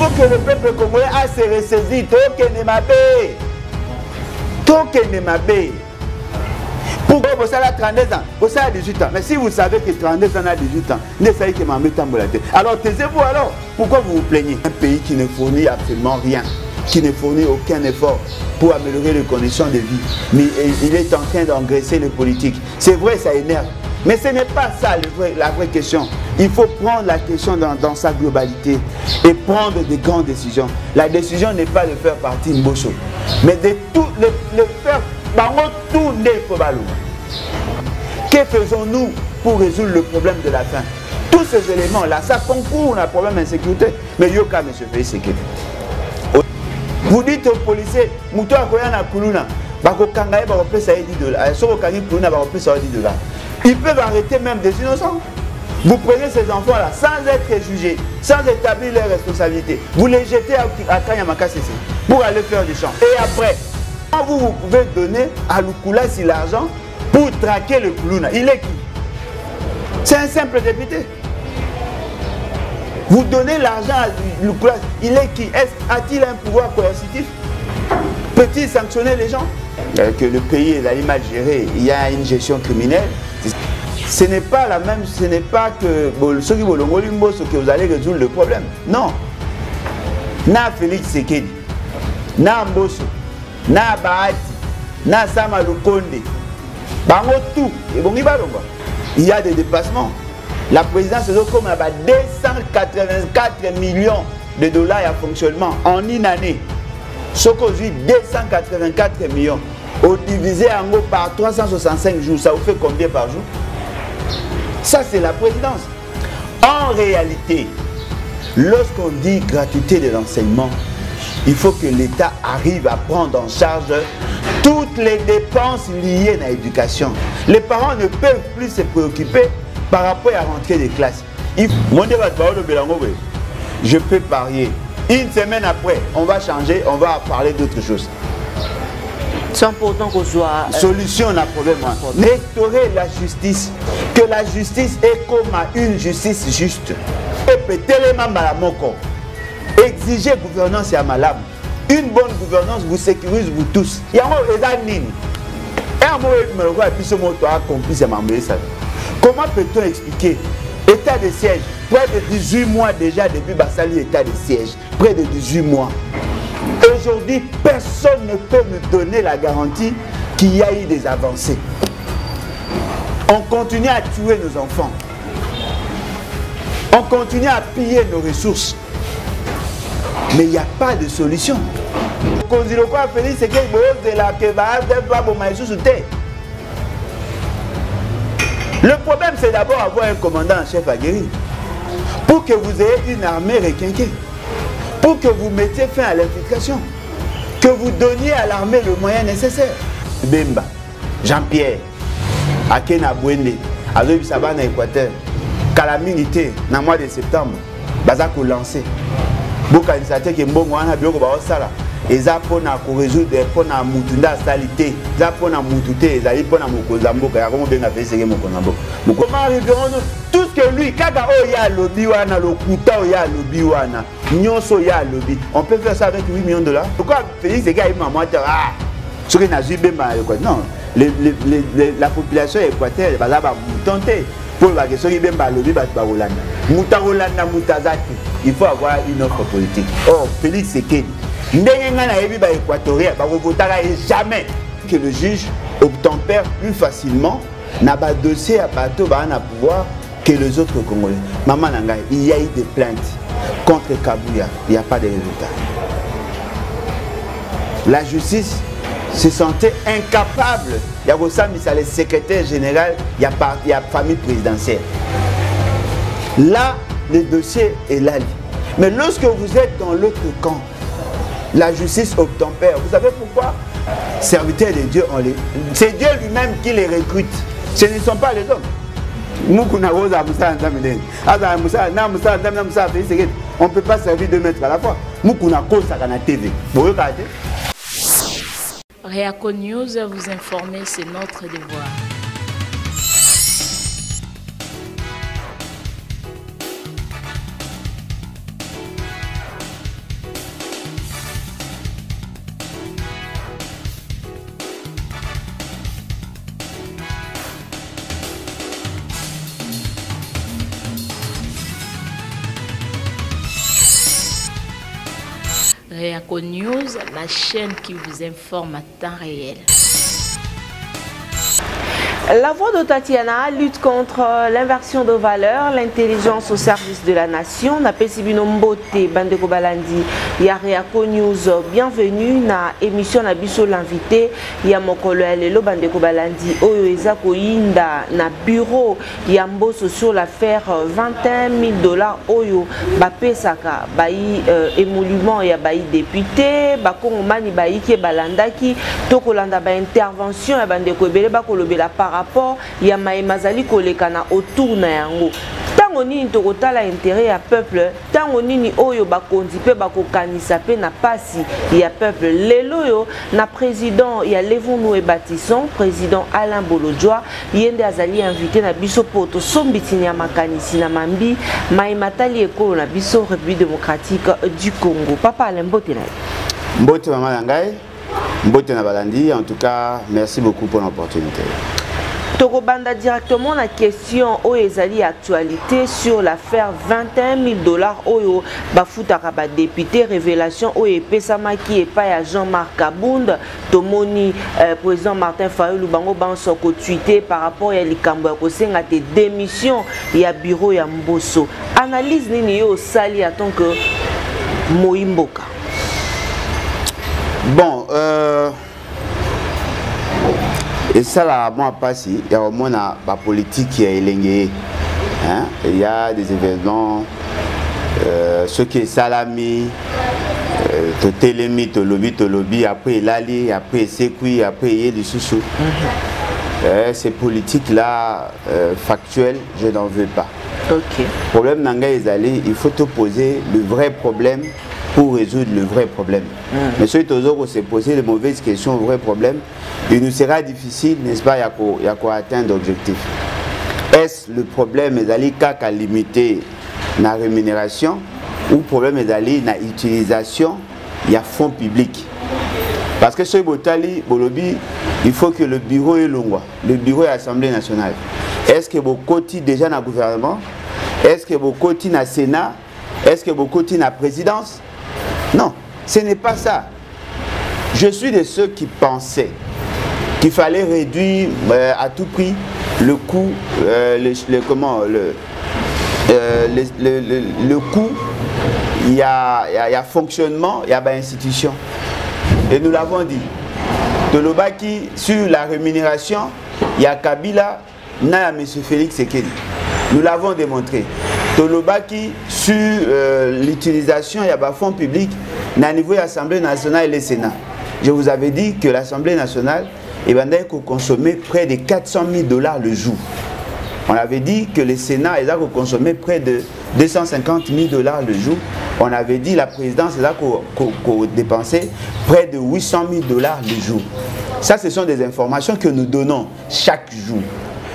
faut que le peuple congolais a se ressaisi. Pourquoi vous avez 32 ans? Vous avez 18 ans. Mais si vous savez que 32 ans a 18 ans, ne savez que ma métambolité. Alors taisez-vous alors. Pourquoi vous vous plaignez? Un pays qui ne fournit absolument rien, qui ne fournit aucun effort pour améliorer les conditions de vie. Mais il est en train d'engraisser les politiques. C'est vrai, ça énerve. Mais ce n'est pas ça la vraie question. Il faut prendre la question dans sa globalité et prendre des grandes décisions. La décision n'est pas de faire partie Mbosso, mais de tout le faire tourner pour Balou. Que faisons-nous pour résoudre le problème de la faim? Tous ces éléments-là, ça concourt à un problème d'insécurité. Mais yoka, M. Félix Tshisekedi. Vous dites aux policiers, Moutou Akoyana Kuluna, Bako Kangaye, Bako Pesa 10 $. Soko Kangi Kuluna, Bako Pesa 10 $. Ils peuvent arrêter même des innocents. Vous prenez ces enfants-là sans être jugés, sans établir leurs responsabilités. Vous les jetez à Kanyamaka CC pour aller faire du champ. Et après, vous pouvez donner à Lukulasi l'argent pour traquer le Kuluna. Il est qui? C'est un simple député. Vous donnez l'argent à Lukulasi. Il est qui? A-t-il un pouvoir coercitif? Peut-il sanctionner les gens? Que le pays est mal géré, il y a une gestion criminelle. Ce n'est pas la même, ce n'est pas que ceux qui vous allez résoudre le problème. Non. Na Félix Tshisekedi, na Mbosso, na Bahati, na Sama Lukonde, tout. Il y a des dépassements. La présidence est comme 284 millions de $ à fonctionnement en une année. Ce qu'aujourd'hui 284 millions, au divisé en gros par 365 jours, ça vous fait combien par jour? Ça, c'est la présidence. En réalité, lorsqu'on dit gratuité de l'enseignement, il faut que l'État arrive à prendre en charge toutes les dépenses liées à l'éducation. Les parents ne peuvent plus se préoccuper par rapport à la rentrée des classes. Je peux parier. Une semaine après, on va changer, on va parler d'autre chose. Sans pourtant qu'on soit... Solution à problème. Restaurer la justice. Que la justice est comme une justice juste. Exiger gouvernance à Malam. Une bonne gouvernance vous sécurise vous tous. Comment peut-on expliquer état de siège? Près de 18 mois déjà depuis Bassali, état de siège. Près de 18 mois. Aujourd'hui, personne ne peut me donner la garantie qu'il y a eu des avancées. On continue à tuer nos enfants. On continue à piller nos ressources. Mais il n'y a pas de solution. Le problème, c'est d'abord avoir un commandant en chef aguerri. Pour que vous ayez une armée requinquée. Pour que vous mettiez fin à l'infiltration. Que vous donniez à l'armée le moyen nécessaire. Bemba, Jean-Pierre, Akena Bwende, Azoï Sabana Équateur, Calamité, dans le mois de septembre, Bazako lancé. Beaucoup d'initiatives qui sont en train et ça pour résoudre pour la mutunda salité, ça pour la mutute, ça pour la mukozambo, comment bien fait ce que mukozambo. Comment arriverons-nous tout ce que lui, kaga oya lobby wana, le kuta oya lobby wana, nyonso ya lobby. On peut faire ça avec 8 millions de $. Pourquoi Félix ces gars il m'a montré ce que n'a jamais quoi. Non, la population équatorienne va là tenter pour la question qui bien lobby va Rolanda. Mutarolanda mutazaki. Il faut avoir une offre politique. Or Félix Tshisekedi jamais que le juge obtempère plus facilement n'a pas dossier à bateau à pouvoir que les autres Congolais. Maman Nangai, il y a eu des plaintes contre Kabouya, il n'y a pas de résultat. La justice se sentait incapable. Il y a le secrétaire général, il y a la famille présidentielle. Là, le dossier est là. Mais lorsque vous êtes dans l'autre camp, la justice obtempère. Vous savez pourquoi? Serviteurs de Dieu, c'est Dieu lui-même qui les recrute. Ce ne sont pas les hommes. On ne peut pas servir 2 mètres à la fois. Réaco News, vous informer, c'est notre devoir. Réaco News, la chaîne qui vous informe à temps réel. La voix de Tatiana lutte contre l'inversion de valeurs, l'intelligence au service de la nation. Na Pesibino Mbote, Bandeko Balandi, ya Réaco News. Bienvenue na émission na biso l'invité. Ya Mokolo Elelo Bandeko Balandi. Oyo Ezako Inda na bureau. Ya Mboso sur l'affaire $21 000. Oyo Bape Saka, Bayi émolument ya Bayi député. Bakongo Mani Bayi ki Balandaki. Tokolanda ba intervention ya Bandeko Ebele Bakolobela par rapport ya maemazali kolekana autour na yango tango nini tokotala intérêt ya peuple tango nini oyo bakonzi pe bakokanisa pe na pasi ya peuple lelo yo na président ya Levons-nous et bâtissons président Alain Bolodjoa yende azali invité na biso poto sombitini ya makanisi na mambi maimatali ekolo na biso République démocratique du Congo. Papa Alain Mbote na Mbote mama nangai Mbote na Balandi. En tout cas, merci beaucoup pour l'opportunité. Tokobanda directement la question au ezali actualité sur l'affaire $21 000 oyo bafutaka ba député révélation au epesama qui est pas à Jean-Marc Kabound tomoni président Martin Fayulu bango banso ko tweeter par rapport à likambo ya kosenga te démission ya bureau ya Mboso. Analyse nini yo sali en tant que Moimboka. Bon, et ça là, moi passé, il y a au moins la politique qui est élengée. Hein? Il y a des événements, ce qui est salami, to lobby, après il allait, après c'est quoi, après il y a des sous-sous. Ces politiques-là, factuelles, je n'en veux pas. Ok. Problème n'anga est allé, il faut te poser le vrai problème pour résoudre le vrai problème. Mais ceux qui se poser les mauvaises questions, le vrai problème, il nous sera difficile, n'est-ce pas, il y a quoi atteindre l'objectif. Est-ce le problème est d'aller qu'à limiter la rémunération ou le problème est d'aller dans l'utilisation, il y a fonds publics. Parce que ce Botali, Bolobi, il faut que le bureau est long, le bureau est l'Assemblée nationale. Est-ce que vos côtés déjà dans le gouvernement? Est-ce que vos côtés dans le Sénat? Est-ce que vos côtés dans la présidence? Non, ce n'est pas ça. Je suis de ceux qui pensaient qu'il fallait réduire à tout prix le coût, le coût, il y a fonctionnement, il y a institution. Et nous l'avons dit. De l'Obaki, sur la rémunération, il y a Kabila, il y a M. Félix Sekedi. Nous l'avons démontré. Tolobaki sur l'utilisation, il y a des fonds publics au niveau de l'Assemblée nationale et le Sénat. Je vous avais dit que l'Assemblée nationale consommait près de $400 000 le jour. On avait dit que le Sénat consommait près de $250 000 le jour. On avait dit que la présidence dépensait près de $800 000 le jour. Ça, ce sont des informations que nous donnons chaque jour.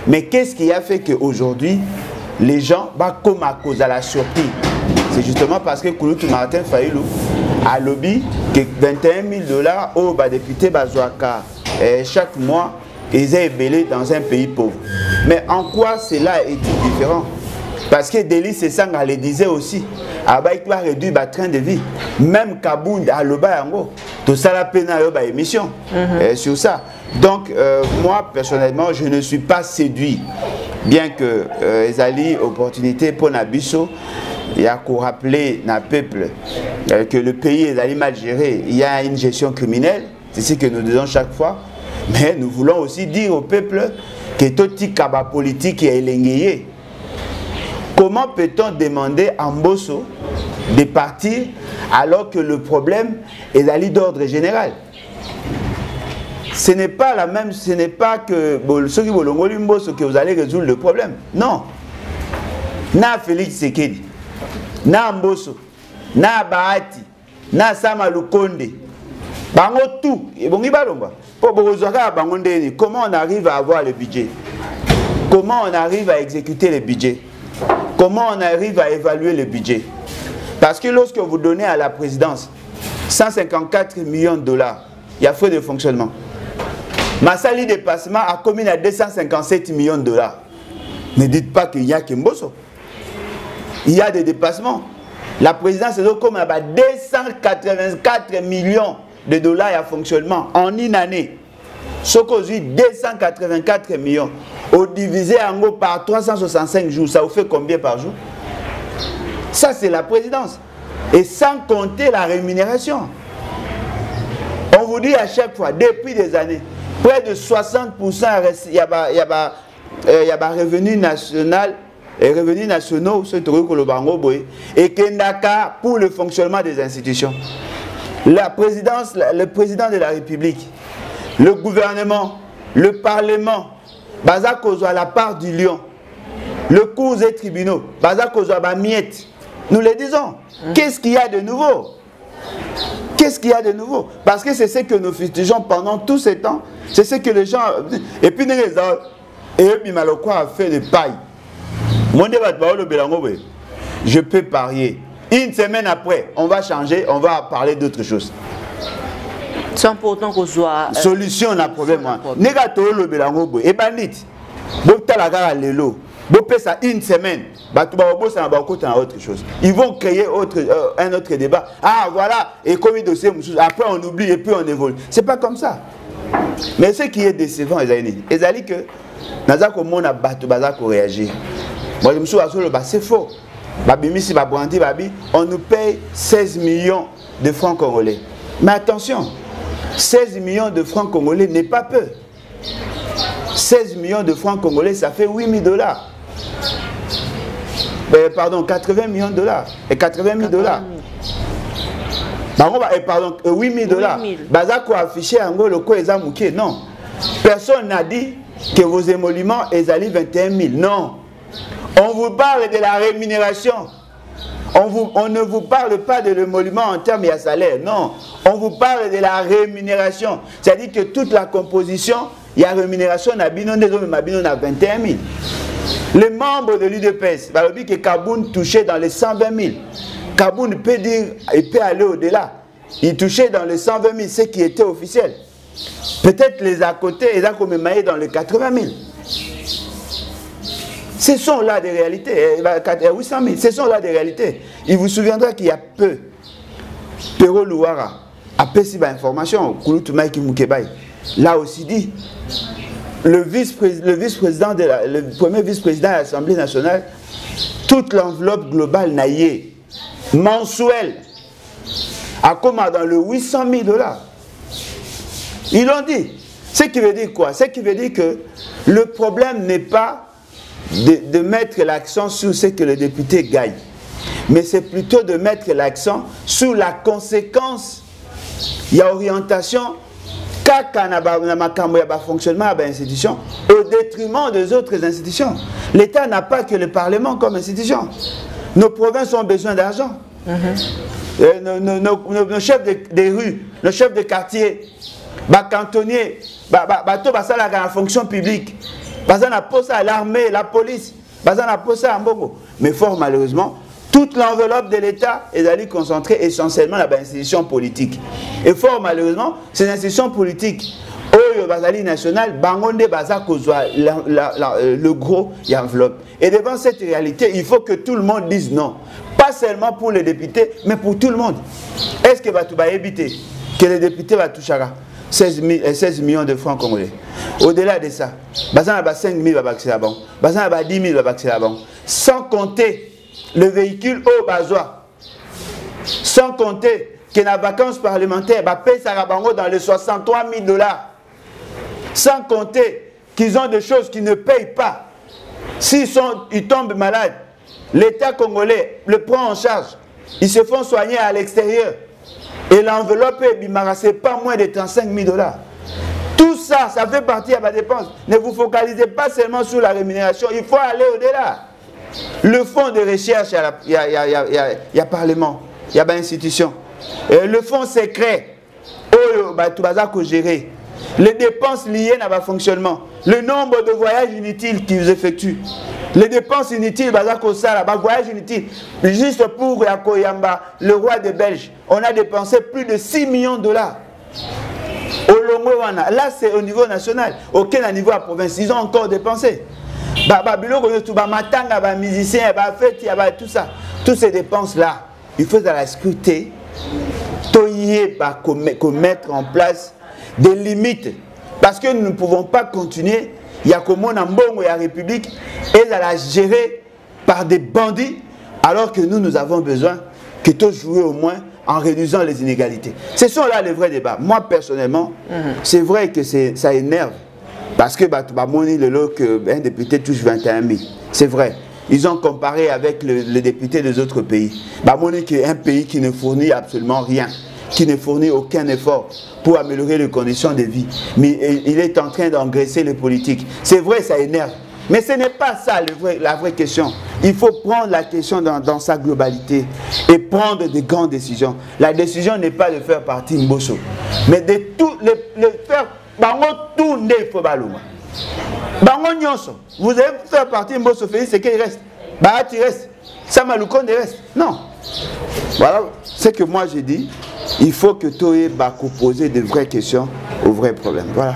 Mais qu'est-ce qui a fait qu'aujourd'hui, les gens, comme à cause de la surprise, c'est justement parce que Kouloutou Martin Fayulu a lobby que $21 000 aux députés Bazouaka chaque mois, ils sont ébellés dans un pays pauvre. Mais en quoi cela est différent? Parce que Delis Sesanga le disait aussi, il va réduire le train de vie. Même Kabound a le bayango, tout ça la peine à émission sur ça. Donc, moi, personnellement, je ne suis pas séduit. Bien que Ezali, opportunité pour Nabiso, il y a qu'à rappeler au peuple que le pays est mal géré. Il y a une gestion criminelle, c'est ce que nous disons chaque fois. Mais nous voulons aussi dire au peuple que tout petit kaba politique est élengayé. Comment peut-on demander à Mboso de partir alors que le problème est d'ordre général? Ce n'est pas la même, ce n'est pas que ceux qui que vous allez résoudre le problème. Non. Na Félix Sekedi, na Mboso, na Bahati, na Sama Lukonde. Bango tout. Comment on arrive à avoir le budget? Comment on arrive à exécuter le budget? Comment on arrive à évaluer le budget? Parce que lorsque vous donnez à la présidence $154 millions, il y a frais de fonctionnement. Massali dépassement a commis à $257 millions. Ne dites pas qu'il y a Kimboso. Il y a des dépassements. La présidence est comme 284 millions de dollars à fonctionnement en une année. Ce qu'on dit 284 millions. Au divisé en gros par 365 jours, ça vous fait combien par jour? Ça, c'est la présidence. Et sans compter la rémunération. On vous dit à chaque fois, depuis des années, près de 60%, il y a revenu national et revenus nationaux, et Kendaka pour le fonctionnement des institutions. La présidence, le président de la République, le gouvernement, le Parlement, Bazako à la part du lion, le cours et tribunaux, Bazako à miette. Nous le disons. Qu'est-ce qu'il y a de nouveau? Qu'est-ce qu'il y a de nouveau? Parce que c'est ce que nous fustigons pendant tous ces temps. C'est ce que les gens... Et puis, Malokwa a fait de paille. Je peux parier. Une semaine après, on va changer, on va parler d'autre chose. Sans pourtant qu'on soit... Solution à problème. Et bandit. Ça une semaine, autre chose. Ils vont créer un autre débat. Ah voilà, et comme dossier, après on oublie et puis on évolue. C'est pas comme ça. Mais ce qui est décevant, c'est que réagir. Moi je me suis dit, c'est faux. On nous paye 16 millions de francs congolais. Mais attention, 16 millions de francs congolais n'est pas peu. 16 millions de francs congolais, ça fait 8 000 dollars. Pardon, 80 millions de dollars. Et 80 000 dollars. Pardon, 8 000 dollars. Bazako affiché en gros le quoi est non. Personne n'a dit que vos émoluments est allés 21 000. Non. On vous parle de la rémunération. On ne vous parle pas de l'émolument en termes de salaire. Non. On vous parle de la rémunération. C'est-à-dire que toute la composition, il y a rémunération, on a 21 000. Les membres de l'UDPS, que Kaboun touchait dans les 120 000. Kaboun peut dire, il peut aller au-delà. Il touchait dans les 120 000, ce qui était officiel. Peut-être les à côté, ils ont comme maillé dans les 80 000. Ce sont là des réalités. 800 000, ce sont là des réalités. Il vous souviendra qu'il y a peu. Pero Louara a péci information. Là aussi dit. Le vice-président, le premier vice-président de l'Assemblée nationale, toute l'enveloppe globale naïe, mensuelle, a comme dans le 800 000 dollars. Ils l'ont dit. Ce qui veut dire quoi? Ce qui veut dire que le problème n'est pas de mettre l'accent sur ce que le député gagne, mais c'est plutôt de mettre l'accent sur la conséquence. Il y a orientation. Fonctionnement de l'institution au détriment des autres institutions. L'État n'a pas que le Parlement comme institution. Nos provinces ont besoin d'argent. Nos chefs de rues, nos chefs de quartier, les cantonniers, la fonction publique, l'armée, la police, mais fort malheureusement, toute l'enveloppe de l'État est allée concentrer essentiellement dans les institutions politiques. Et fort malheureusement, ces institutions politiques, nationales, le gros enveloppe. Et devant cette réalité, il faut que tout le monde dise non. Pas seulement pour les députés, mais pour tout le monde. Est-ce que tu vas éviter que les députés vont toucher 16 millions de francs congolais? Au-delà de ça, il y a 5 000 il y a 10 000 sans compter le véhicule au bazois, sans compter que la vacance parlementaire paye ça dans les 63 000 dollars, sans compter qu'ils ont des choses qu'ils ne payent pas. S'ils tombent malades, l'État congolais le prend en charge. Ils se font soigner à l'extérieur. Et l'enveloppe c'est pas moins de 35 000 dollars. Tout ça, ça fait partie de ma dépense. Ne vous focalisez pas seulement sur la rémunération, il faut aller au-delà. Le fonds de recherche, il y a Parlement, il y a institution. Le fonds secret, tout va gérer. Les dépenses liées à leur fonctionnement. Le nombre de voyages inutiles qu'ils effectuent. Les dépenses inutiles, voyages inutiles. Juste pour Yakoyamba, le roi des Belges, on a dépensé plus de 6 millions de dollars. Là, c'est au niveau national. Aucun niveau à province. Ils ont encore dépensé. Musiciens, tout ça. Toutes ces dépenses-là, il faut la scruter, mettre en place des limites. Parce que nous ne pouvons pas continuer, il y a comme on a Mbongo et la République, et la gérer par des bandits, alors que nous avons besoin que tout jouer au moins en réduisant les inégalités. Ce sont là les vrais débats. Moi, personnellement, c'est vrai que ça énerve. Parce que un député touche 21 000. C'est vrai. Ils ont comparé avec les députés des autres pays. Qui est un pays qui ne fournit absolument rien, qui ne fournit aucun effort pour améliorer les conditions de vie. Mais il est en train d'engraisser les politiques. C'est vrai, ça énerve. Mais ce n'est pas ça la vraie question. Il faut prendre la question dans sa globalité et prendre de grandes décisions. La décision n'est pas de faire partie Mbosso, mais de tout le faire. Tout n'est pas balouma. Vous allez faire partie Mbosso, c'est qu'il reste. Il reste. Samalouko ne reste. Non. Voilà ce que moi j'ai dit. Il faut que Toye Bako poser de vraies questions aux vrais problèmes. Voilà.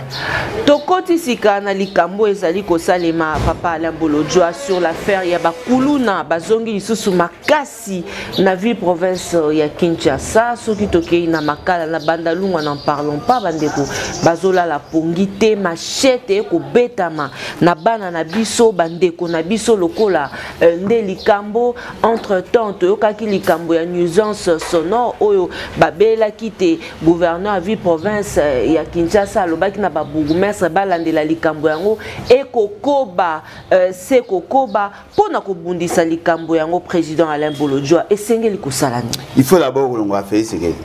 Tokoti sika na likambo ezali kosalema papa Alain Bolodjoa sur l'affaire ya bakuluna bazongi lisusu makasi na ville province ya Kinshasa soki tokei na makala na bandalungwa n'en parlons pas bandeko bazola la pongite machete ko betama na bana na biso bandeko na biso lokola nde likambo entre temps toyokaki likambo ya nuisance sonore oyo babela kite gouverneur à ville province ya Kinshasa alobaki na babourgmestre balandela likambo yango ekokoba se kokoba pona kobundisa likambo yango président Alain Bolodjoa esengeli kosalani. Il faut d'abord kolongola Félix Tshisekedi.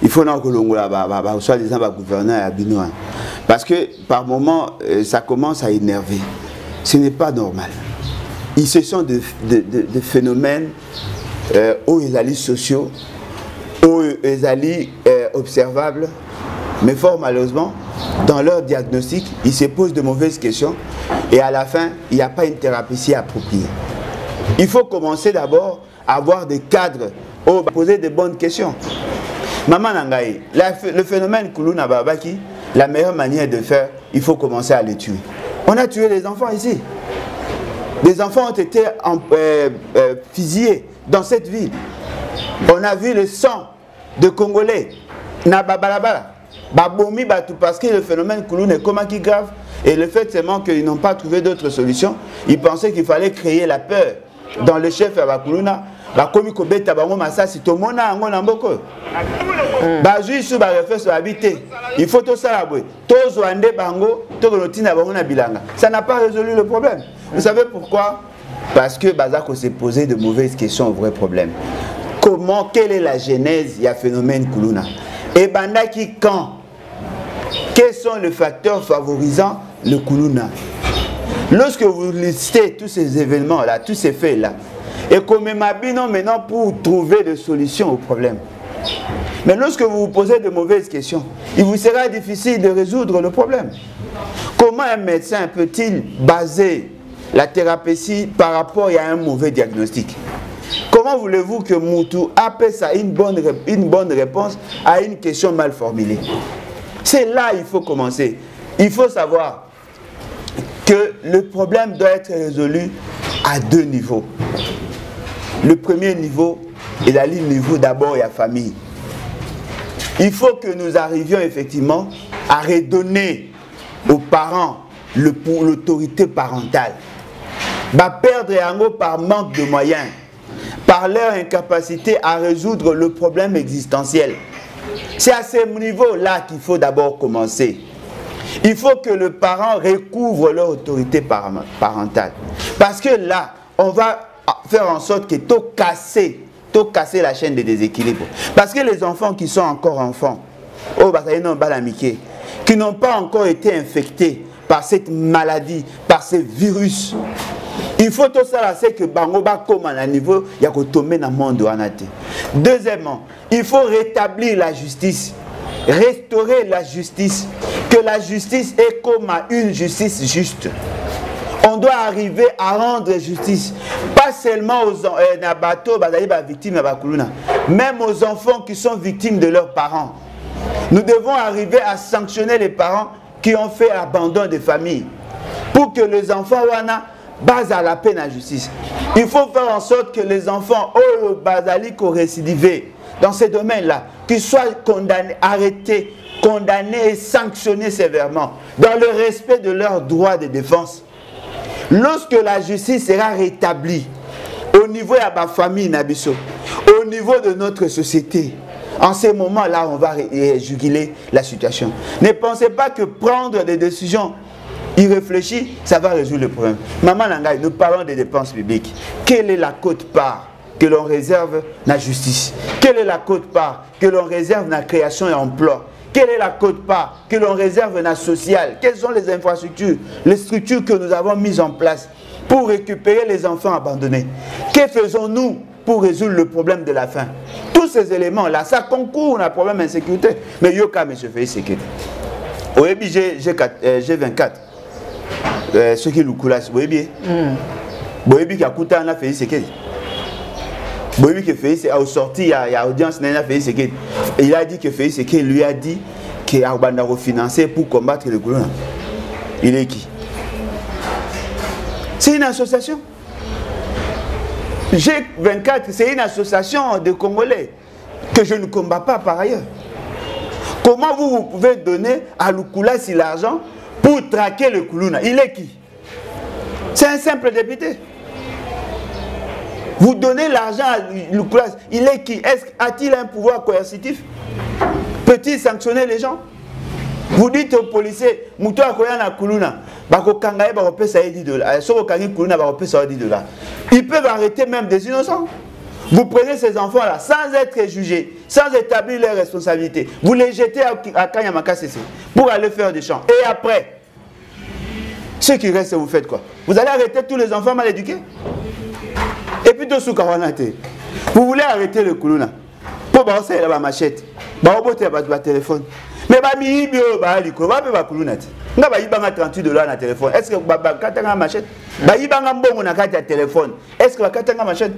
Il faut na kolongola soit disant gouverneur à Binois parce que par moment ça commence à énerver. Ce n'est pas normal. Ce sont des phénomènes où ils allient sociaux, où ils allient observables. Mais fort malheureusement, dans leur diagnostic, ils se posent de mauvaises questions et à la fin, il n'y a pas une thérapie appropriée. Il faut commencer d'abord à avoir des cadres où poser de bonnes questions. Maman Nangaï, le phénomène Kuluna Babaki, la meilleure manière de faire, il faut commencer à les tuer. On a tué les enfants ici. Des enfants ont été fusillés dans cette ville. On a vu le sang de Congolais. Nababalabala. Babomi Batou, parce que le phénomène Kouloune est comment qui grave. Et le fait seulement qu'ils n'ont pas trouvé d'autres solutions, ils pensaient qu'il fallait créer la peur dans le chef à Bakuluna. Bakomi Kobeta Bango Massasi, Tomona Ango Namboko. Bajoui sous Barefes sur habiter. Il faut tout ça là-bas. Tozo Ande Bango, Togolotina Bangona Bilanga. Ça n'a pas résolu le problème. Vous savez pourquoi? Parce que Bazako s'est posé de mauvaises questions au vrai problème. Comment, quelle est la genèse du phénomène Koulouna? Et Bandaki quand? Quels sont les facteurs favorisant le Koulouna? Lorsque vous listez tous ces événements-là, tous ces faits-là, et comme Mabino maintenant pour trouver des solutions au problème. Mais lorsque vous vous posez de mauvaises questions, il vous sera difficile de résoudre le problème. Comment un médecin peut-il baser la thérapie par rapport à un mauvais diagnostic? Comment voulez-vous que Moutou appelle ça une bonne réponse à une question mal formulée? C'est là qu'il faut commencer. Il faut savoir que le problème doit être résolu à deux niveaux. Le premier niveau est le niveau d'abord de la famille. Il faut que nous arrivions effectivement à redonner aux parents l'autorité parentale. Perdre Yango par manque de moyens, par leur incapacité à résoudre le problème existentiel. C'est à ce niveau-là qu'il faut d'abord commencer. Il faut que le parent recouvre leur autorité parentale. Parce que là, on va faire en sorte que tout casser la chaîne de déséquilibre. Parce que les enfants qui sont encore enfants, qui n'ont pas encore été infectés par cette maladie, par ces virus, il faut tout ça, c'est que Bangoba comme à un niveau, il y a que tomber dans le monde. Deuxièmement, il faut rétablir la justice, restaurer la justice, que la justice est comme une justice juste. On doit arriver à rendre justice, pas seulement aux victimes, même aux enfants qui sont victimes de leurs parents. Nous devons arriver à sanctionner les parents qui ont fait abandon des familles, pour que les enfants base à la peine à justice. Il faut faire en sorte que les enfants, oh, basali récidivés dans ces domaines-là, qu'ils soient condamnés, arrêtés, condamnés et sanctionnés sévèrement, dans le respect de leurs droits de défense. Lorsque la justice sera rétablie, au niveau de la famille Nabiso, au niveau de notre société, en ces moments-là, on va juguler la situation. Ne pensez pas que prendre des décisions irréfléchies, ça va résoudre le problème. Maman Nangaï, nous parlons des dépenses publiques. Quelle est la quote-part que l'on réserve la justice? Quelle est la quote-part que l'on réserve la création et emploi? Quelle est la quote-part que l'on réserve la sociale? Quelles sont les infrastructures, les structures que nous avons mises en place pour récupérer les enfants abandonnés? Que faisons-nous pour résoudre le problème de la faim? Tous ces éléments-là, ça concourt à un problème d'insécurité. Mais yoka, M. Félix Sekedi. Au G24, ce qui est le coulage, vous voyez bien. Vous voyez bien qu'il y a coûté un Félix Sekedi. Vous voyez que Félix est sorti, il y a audience, il a dit que Félix Sekedi lui a dit qu'il a refinancé pour combattre le gouvernement. Il est qui? C'est une association. G24, c'est une association de Congolais que je ne combats pas par ailleurs. Comment vous pouvez donner à Lukulasi l'argent pour traquer le Kuluna? Il est qui? C'est un simple député. Vous donnez l'argent à Lukulasi, il est qui? A-t-il un pouvoir coercitif? Peut-il sanctionner les gens? Vous dites aux policiers, Moutou Akoyana Kuluna, ils peuvent arrêter même des innocents. Vous prenez ces enfants-là sans être jugés, sans établir leurs responsabilités. Vous les jetez à Kanyamaka CC pour aller faire des champs. Et après, ceux qui restent, vous faites quoi? Vous allez arrêter tous les enfants mal éduqués? Et puis, vous voulez arrêter le Kuluna pour balancer la machette, pour téléphone. Mais il y a 38 $ na téléphone. Est-ce que vous avez un machette? Est-ce que vous avez un machette?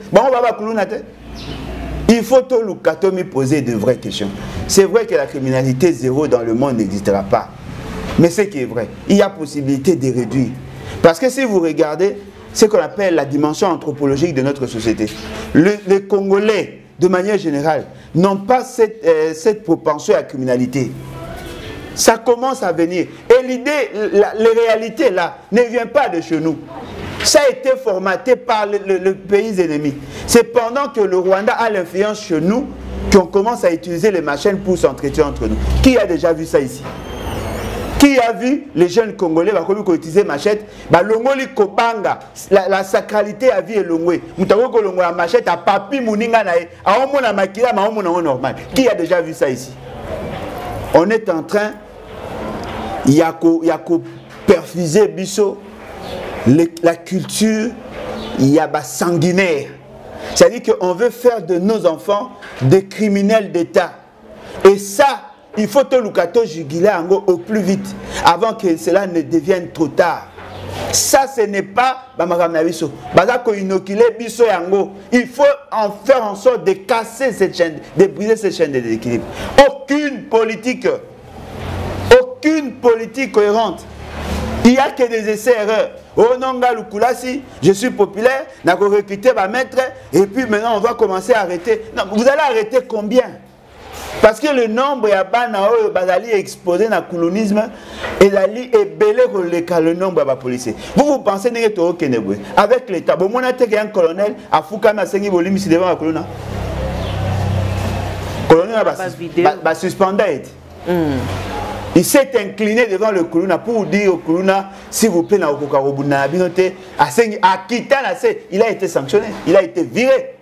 Il faut me poser de vraies questions. C'est vrai que la criminalité zéro dans le monde n'existera pas. Mais ce qui est vrai, il y a possibilité de réduire. Parce que si vous regardez ce qu'on appelle la dimension anthropologique de notre société, les Congolais, de manière générale, n'ont pas cette propension à la criminalité. Ça commence à venir. Et l'idée, les réalités là, ne viennent pas de chez nous. Ça a été formaté par le pays ennemi. C'est pendant que le Rwanda a l'influence chez nous qu'on commence à utiliser les machines pour s'entretenir entre nous. Qui a déjà vu ça ici? Qui a vu les jeunes Congolais qui utilisent machette? La sacralité à vie est longue. La machette à papi mouninga nae, à omona makila ma omona normal. Qui a déjà vu ça ici? On est en train, il y a perfuser biso la culture, il y a sanguinaire. C'est-à-dire qu'on veut faire de nos enfants des criminels d'État. Et ça, il faut que Lukato juguler au plus vite, avant que cela ne devienne trop tard. Ça, ce n'est pas il faut en faire en sorte de casser cette chaîne, de briser cette chaîne de l'équilibre. Aucune politique cohérente. Il n'y a que des essais-erreurs. Oh non, Lukulasi, je suis populaire, n'a pas recruté ma maître, et puis maintenant on va commencer à arrêter. Non, vous allez arrêter combien? Parce que le nombre est exposé dans le colonisme et le nombre de policiers. Vous pensez que avec l'État, vous avez un colonel à Foucault, à Sengi, si devant la colonne. Le colonel va suspendre. Il s'est incliné devant le Kuluna pour dire au Kuluna, s'il vous plaît, il a été sanctionné, il a été viré.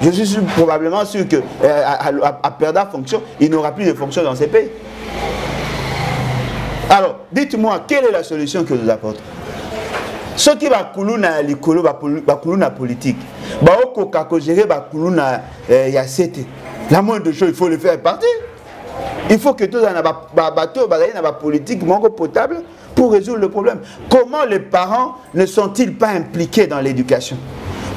Je suis probablement sûr que à perdre fonction, il n'aura plus de fonction dans ces pays. Alors, dites-moi, quelle est la solution que nous apportons? Ce qui va Kuluna likolo, va Kuluna politique, va gérer va Kuluna yasete. La moindre chose, il faut le faire partir. Il faut que tout dans la politique potable pour résoudre le problème. Comment les parents ne sont-ils pas impliqués dans l'éducation?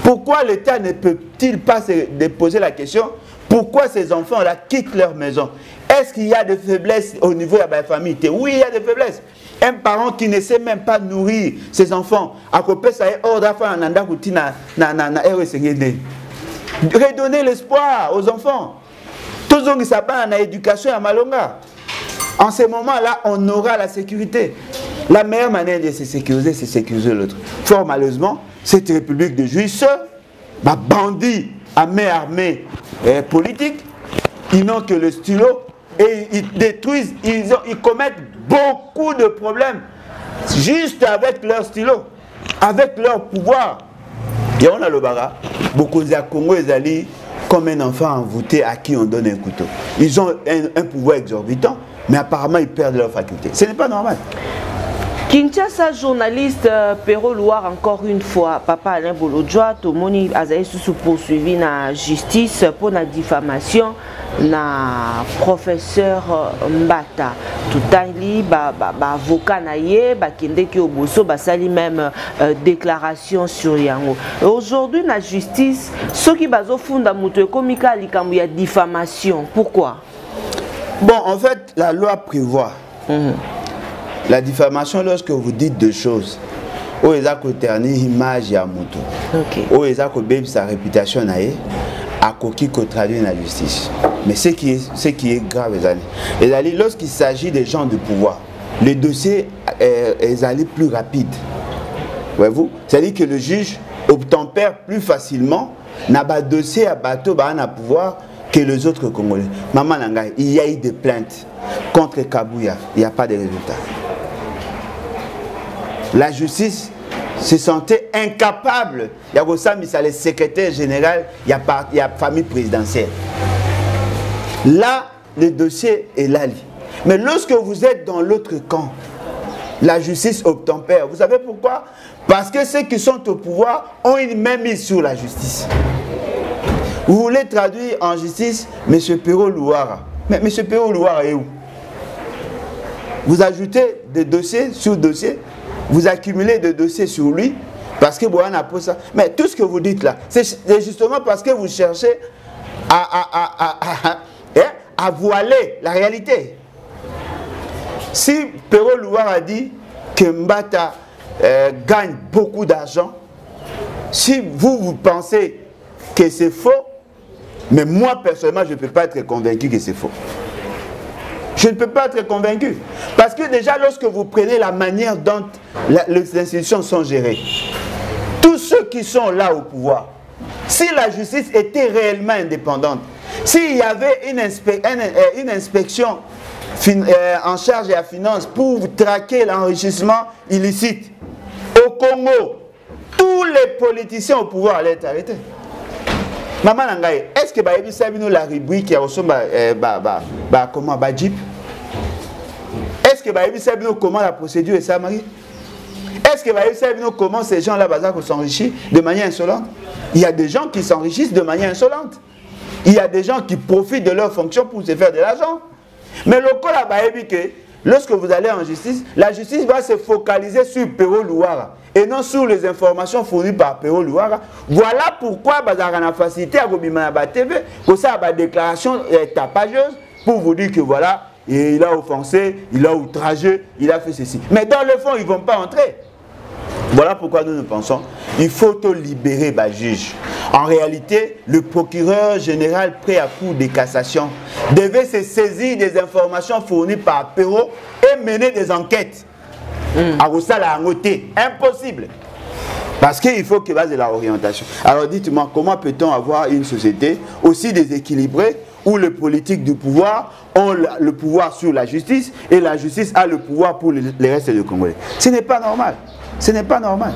Pourquoi l'État ne peut-il pas se poser la question? Pourquoi ces enfants-là quittent leur maison? Est-ce qu'il y a des faiblesses au niveau de la famille? Oui, il y a des faiblesses. Un parent qui ne sait même pas nourrir ses enfants, à côté ça est hors d'affaires redonner l'espoir aux enfants. Tous ceux qui s'appellent dans l'éducation à Malonga. En ce moment-là, on aura la sécurité. La meilleure manière de se sécuriser, c'est sécuriser l'autre. Fort malheureusement, cette république de jouisseurs, bandits à main armée politique, ils n'ont que le stylo et ils détruisent, ils commettent beaucoup de problèmes juste avec leur stylo, avec leur pouvoir. Et on a le bara, beaucoup de Congo et Zali comme un enfant envoûté à qui on donne un couteau. Ils ont un pouvoir exorbitant, mais apparemment ils perdent leur faculté. Ce n'est pas normal. Kinshasa, journaliste Perrault Loire, encore une fois, Papa Alain Bolodjoa, Tomoni Azaï sous poursuivi na justice pour la diffamation na professeur Mbata. Tout ali avocat naïe, kende ki oboso, sali même déclaration sur yango. Aujourd'hui, la justice, ceux qui baso funda muto komika likambu ya diffamation. Pourquoi? Bon, en fait, la loi prévoit. La diffamation, lorsque vous dites deux choses, où ils ont terni image à moto, où ils ont sa réputation à qui traduit la justice. Mais ce qui est grave, lorsqu'il s'agit des gens de pouvoir, les dossiers est allé plus rapide. Voyez-vous? C'est-à-dire que le juge obtempère plus facilement n'a pas dossier à bateau à pouvoir que les autres Congolais. Maman Nangai, il y a eu des plaintes contre Kabouya, il n'y a pas de résultat. La justice se sentait incapable. Il y a le secrétaire général, il y a la famille présidentielle. Là, le dossier est là. Mais lorsque vous êtes dans l'autre camp, la justice obtempère. Vous savez pourquoi? Parce que ceux qui sont au pouvoir ont une main mise sur la justice. Vous voulez traduire en justice M. Perrault Louara. Mais M. Perrault Louara est où? Vous ajoutez des dossiers sur dossiers. Vous accumulez des dossiers sur lui parce que vous avez un ça. Mais tout ce que vous dites là, c'est justement parce que vous cherchez à voiler la réalité. Si Perrault Louara a dit que Mbata gagne beaucoup d'argent, si vous pensez que c'est faux, mais moi personnellement je ne peux pas être convaincu que c'est faux. Je ne peux pas être convaincu. Parce que déjà, lorsque vous prenez la manière dont les institutions sont gérées, tous ceux qui sont là au pouvoir, si la justice était réellement indépendante, s'il y avait une inspection en charge de la finance pour traquer l'enrichissement illicite, au Congo, tous les politiciens au pouvoir allaient être arrêtés. Maman Nangaï, est-ce que vous savez la rubrique qui a reçu comment Jeep? Est-ce que vous savez comment la procédure est ça, Marie? Est-ce que vous savez comment ces gens-là s'enrichissent de manière insolente? Il y a des gens qui s'enrichissent de manière insolente. Il y a des gens qui profitent de leur fonction pour se faire de l'argent. Mais le cas là, lorsque vous allez en justice, la justice va se focaliser sur Perrault Louara et non sur les informations fournies par Perrault Louara. Voilà pourquoi vous avez la facilité à Gobima TV, pour ça, la déclaration tapageuse, pour vous dire que voilà, il a offensé, il a outragé, il a fait ceci. Mais dans le fond, ils ne vont pas entrer. Voilà pourquoi nous pensons qu'il faut libérer le juge. En réalité, le procureur général prêt à cour de cassation devait se saisir des informations fournies par Perrault et mener des enquêtes. Impossible. Parce qu'il faut qu'il y ait de la orientation. Alors dites-moi, comment peut-on avoir une société aussi déséquilibrée où les politiques du pouvoir ont le pouvoir sur la justice et la justice a le pouvoir pour les restes du Congolais? Ce n'est pas normal. Ce n'est pas normal.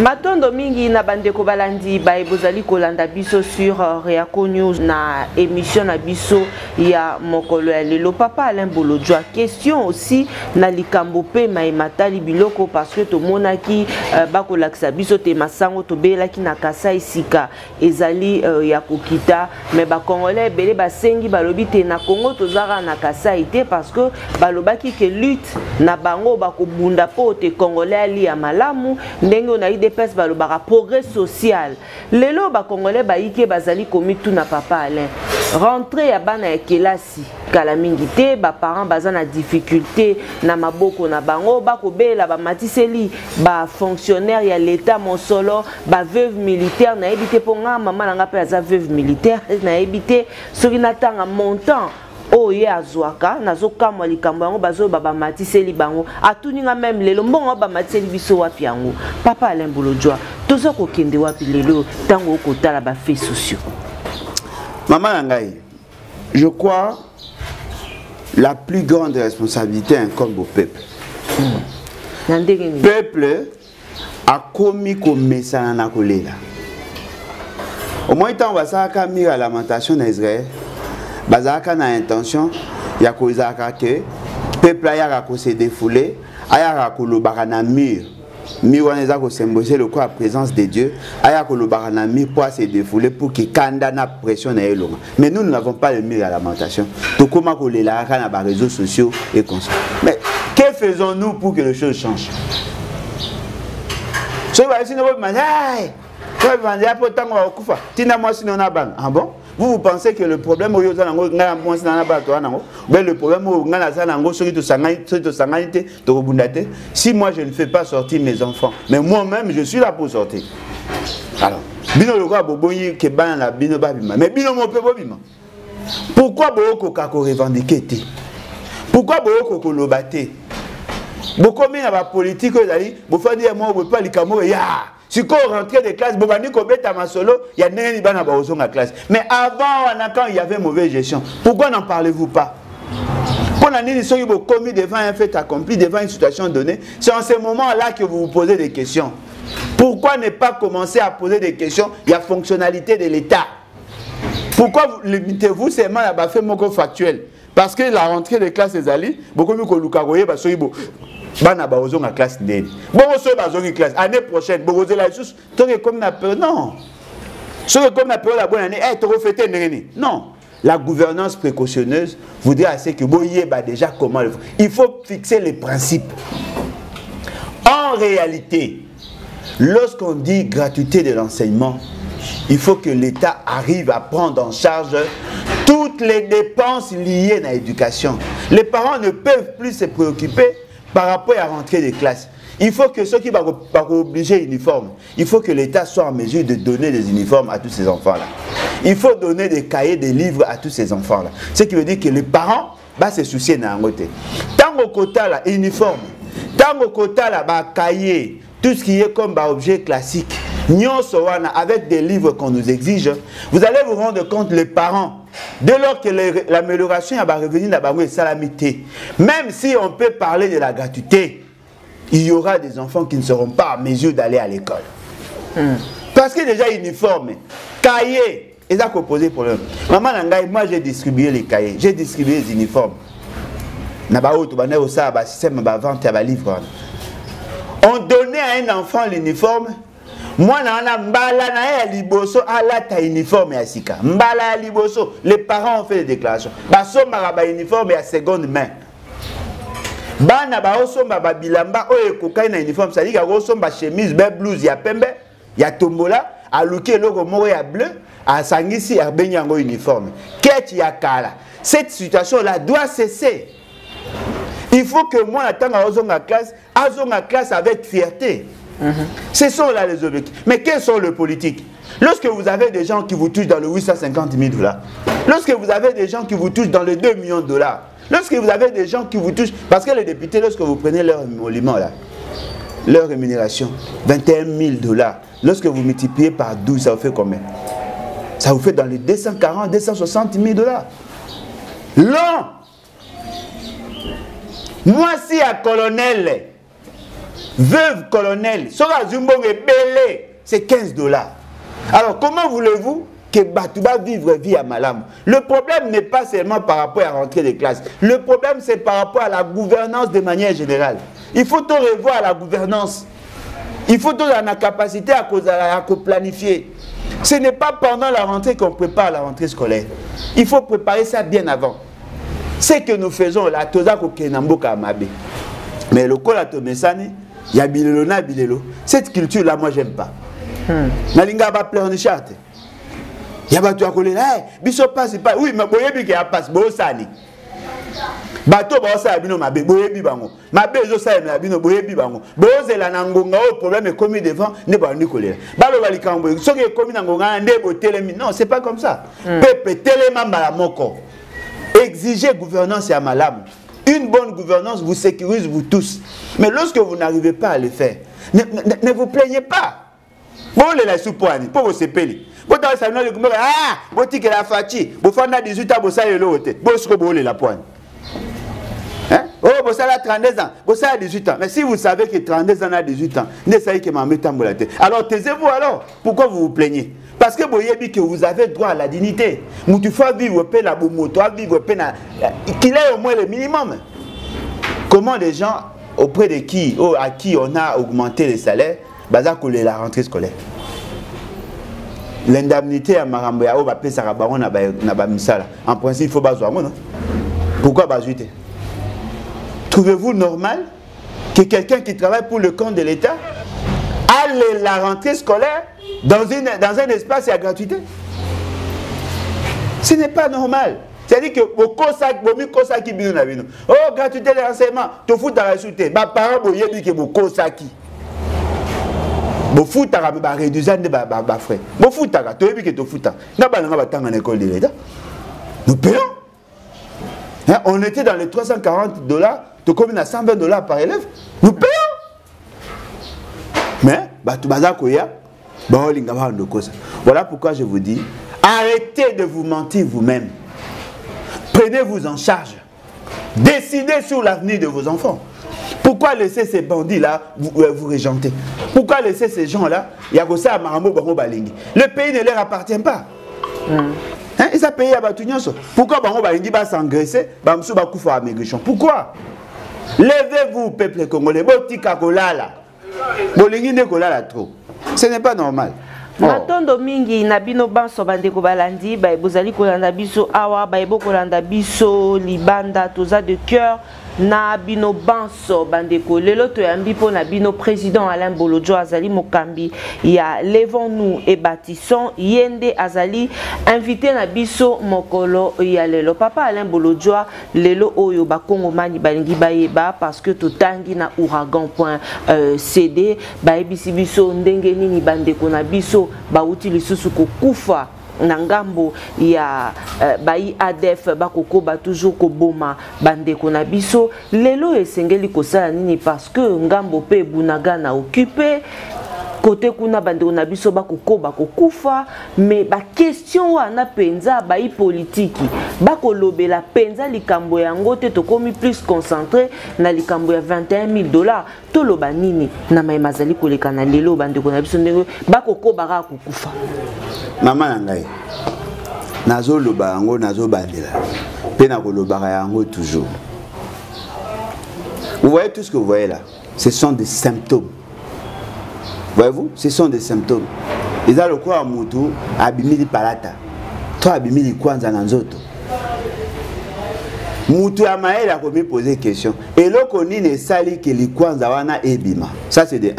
Matondo mingi na bandeko balandi baibozali kolanda biso sur Reako News na émission na biso ya mokolo ya lelo. Papa Alain Bolodjoa, question aussi na likambo pe maimatali biloko parce que to monaki bakolakisa biso te masango to belaki na Kasai Sika ezali ya kokita mais ba congolais belé basengi balobi te na Congo tozara na Kasai te parce que balobaki que lutte na bango bakobunda po te congolais ali ya malamu ndenge on a eu des pèses balobara progrès social lelo ba congolais ba yike bazali komitu na papa Alain rentrée ya bana ya kelasi kala mingi te ba parents baza na difficulté na maboko na bango ba kobela ba matiseli ba fonctionnaire ya l'état mosolo ba veuve militaire na ebité ponga mama na nga pe za veuve militaire na ebité soki natanga montant oye azwaka nazokamwa likambo yango bazo baba matiseli bango atuninga même lelo mbongo ba matiseli biso wapi yango papa Alain Bolojwa tozo ko kende wapi lelo tango okotala ba faits sociaux. Maman Ngai, je crois la plus grande responsabilité incombe au peuple. Le peuple a commis comme message na kolela. Au moins tant basaka mi la lamentation d'Israël, basaka na intention ya kozaka que peuple aya ko se défouler, aya ko lobaka na mur. Miwaneza ko symboliser le quoi la présence de Dieu, aya ko lobaka na mur pour se défouler pour que kanda na pression na elonga. Mais nous n'avons pas le mur à lamentation. To comment ko lela na ba réseaux sociaux et comme ça. Mais que faisons-nous pour que les choses changent? So va essayer de me dire, ah bon? Vous pensez que le problème le problème si moi je ne fais pas sortir mes enfants, mais moi-même je suis là pour sortir. Alors, pourquoi beaucoup revendiquer? Pourquoi beaucoup lobater? Beaucoup de politique, vous faites dire moi, vous ne pouvez pas dire si vous rentrez des classes, vous allez solo, il y a des gens qui classe. Mais avant, quand il y avait mauvaise gestion, pourquoi n'en parlez-vous pas? Pour l'année, si vous commis devant un fait accompli, devant une situation donnée, c'est en ce moment-là que vous vous posez des questions. Pourquoi ne pas commencer à poser des questions? Il y a fonctionnalité de l'État. Pourquoi limitez-vous seulement à la fait factuel? Parce que la rentrée des classes des alliés, beaucoup mieux que Lukagoye, parce que bana baozo na classe ndeni bon so bazoki classe année prochaine bogoze la juste toke comme na peur non so comme na peur la bonne année to reféter ndeni non la gouvernance précautionneuse voudrait assez que boyé ba déjà comment il faut fixer les principes. En réalité, lorsqu'on dit gratuité de l'enseignement, il faut que l'État arrive à prendre en charge toutes les dépenses liées à l'éducation. Les parents ne peuvent plus se préoccuper par rapport à la rentrée des classes. Il faut que ceux qui vont obliger uniformes, il faut que l'État soit en mesure de donner des uniformes à tous ces enfants-là. Il faut donner des cahiers, des livres à tous ces enfants-là. Ce qui veut dire que les parents vont se soucier d'un côté. Tant au quota là, uniforme, tant au quota là, cahier, tout ce qui est comme objet classique, avec des livres qu'on nous exige, vous allez vous rendre compte, les parents, dès lors que l'amélioration va revenir dans la salamité, même si on peut parler de la gratuité, il y aura des enfants qui ne seront pas en mesure d'aller à l'école. Parce que déjà uniforme, cahier, et ça qu'on posait problème. Maman Nangaï, moi j'ai distribué les cahiers, j'ai distribué les uniformes. On donnait à un enfant l'uniforme. Moi, uniforme et sika. Les parents ont fait des déclarations. Uniforme et à seconde main. Bana ba osomba ba bilamba oye kokai na uniforme, ça dit ka osomba chemise be blouse ya pembe ya tombola aluki eloko moko ya bleu a sangisi ya benyango uniforme. Keti ya kala. Cette situation là doit cesser. Il faut que moi attendre à ozonga classe avec fierté. Ce sont là les objectifs. Mais quels sont les politiques? Lorsque vous avez des gens qui vous touchent dans le 850 000 $, lorsque vous avez des gens qui vous touchent dans les 2 millions $, lorsque vous avez des gens qui vous touchent, parce que les députés, lorsque vous prenez leur émolument là, leur rémunération, 21 000 $, lorsque vous multipliez par 12, ça vous fait combien? Ça vous fait dans les 240, 260 000 $. Non! Moi, si un colonel, veuve colonel, c'est 15 $. Alors, comment voulez-vous que Batouba vivre vie à Malam? Le problème n'est pas seulement par rapport à la rentrée des classes. Le problème, c'est par rapport à la gouvernance de manière générale. Il faut tout revoir la gouvernance. Il faut tout la capacité à planifier. Ce n'est pas pendant la rentrée qu'on prépare la rentrée scolaire. Il faut préparer ça bien avant. Ce que nous faisons là, mais le col à Tomesani, Il y a bilelo na bilelo. Cette culture là, moi j'aime pas. Nalinga ba pleurnicher. Il y a bateau à coller là. Biso passe pas. Oui, mais boyebi qui a passe. Bosani. Bateau bosa bino mabe. Boyebi bango. Mabe zo sa na bino boyebi bango. Bozela na ngonga o problème est commis devant ne ba ni coller. Balo bali kambo. Ce qui est commis na ngonga ndebo telemi. Non, c'est pas comme ça. Pepe telema mbala moko. Exigez gouvernance et amalam. Une bonne gouvernance vous sécurise vous tous. Mais lorsque vous n'arrivez pas à le faire, ne vous plaignez pas. Bon, les sous-poignes, pour vous séparer. Vous avez ça, vous avez la fatigue, vous faites 18 ans, vous avez l'autre, vous avez la poigne. Oh, vous avez 32 ans, vous avez 18 ans. Mais si vous savez que 32 ans à 18 ans, ne savez que ma méthode. Alors, taisez-vous alors. Pourquoi vous vous plaignez? Parce que vous voyez que vous avez droit à la dignité. Il faut vivre la moto, vivre qu'il ait au moins le minimum. Comment les gens auprès de qui, à qui on a augmenté les salaires, la rentrée scolaire. L'indemnité à Maramboya, en principe, il faut baser. Pourquoi baser? Trouvez-vous normal que quelqu'un qui travaille pour le compte de l'État a la rentrée scolaire dans un espace et à gratuité? Ce n'est pas normal. C'est-à-dire que vos kosaki bino na bino. Oh, gratuité de renseignement, tu fous ta rajouté. Ba parents boyebi que vos kosaki. Bo foutara ba réduire ba frère. Bo foutara, tu yebi que tu fouta. Na ba nga ba tanga na école de l'État. Nous payons. Hein, on était dans les $340, tu communes à $120 par élève. Nous payons. Mais ba tu baza koya, ba olinga ba ndo kosa. Voilà pourquoi je vous dis, arrêtez de vous mentir vous-même. Prenez-vous en charge. Décidez sur l'avenir de vos enfants. Pourquoi laisser ces bandits-là vous régenter? Pourquoi laisser ces gens-là? Le pays ne leur appartient pas. Hein? Ils ont payé à Batounios. Pourquoi ils vont s'engraisser? Pourquoi? Levez-vous, peuple congolais. Ce n'est pas normal. Matondo mingi na bino banso bandeko balandi ba bozali kolanda biso awa ba ebo kolanda biso libanda toza de cœur na bino banso bandeko lelo to yambi po na bino président Alain Bolodjo azali mokambi ya levons-nous et bâtissons yende azali invité na biso mokolo ya lelo papa Alain Bolodjo lelo oyo ba kongomani balingi bayeba parce que totangi na ouragan.cd ba ebisi biso ndenge nini bandeko na biso bauti lisusu kokufa na ngambo ya bayi ADF bakoko ba toujours koboma bandeko na biso lelo esengeli kosala nini parce que ngambo pe bunaga na occupé côté kuna bandeko na biso bakoko bakokufa mais ba question wana penza bayi politique bakolobela penza likambo yango te tokomi plus concentré na likambo ya $21,000 toloba nini na maimazali koleka na lelo bandeko na biso ndenge bakoko baka kokufa. Maman nangai nazo loba yango nazo bandela pe na kolobaka yango toujours. Vous voyez tout ce que vous voyez là, ce sont des symptômes. Voyez-vous, ce sont des symptômes. Ils ont le quoi à Moutou, abimili palata. Toi abimili kwanza nanzoto. Moutou a maël a commis poser question. Et là qu'on ne sali que les kwanza wana ebima. Ça c'est de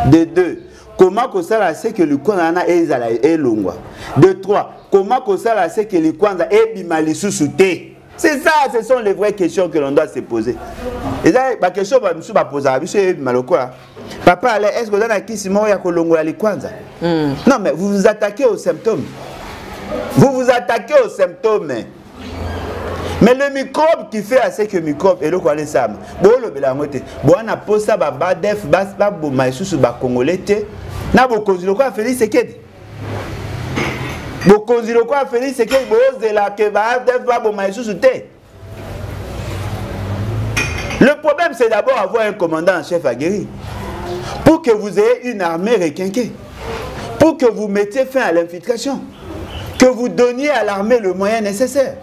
1. De 2. Comment que ça sait que le kwanza wana est longwa. De 3. Comment que ça sait que le kwanza ebima les sous-soutés. C'est ça, ce sont les vraies questions que l'on doit se poser. Et là, la question que je me suis posée, papa, est-ce que vous avez dit que non, mais vous vous attaquez aux symptômes. Vous vous attaquez aux symptômes. Mais le microbe qui fait assez que le microbe, et le quoi les sam, bon le bélamote, bon on a posé ça, bah def, bah bon maïsous, bah congolais, n'a beau cause le quoi Félix Sekedi. Bon cause le quoi Félix Sekedi, bon c'est là que bah def, bah bon maïsous, c'était. Le problème, c'est d'abord avoir un commandant en chef aguerri. Pour que vous ayez une armée requinquée. Pour que vous mettiez fin à l'infiltration. Que vous donniez à l'armée le moyen nécessaire.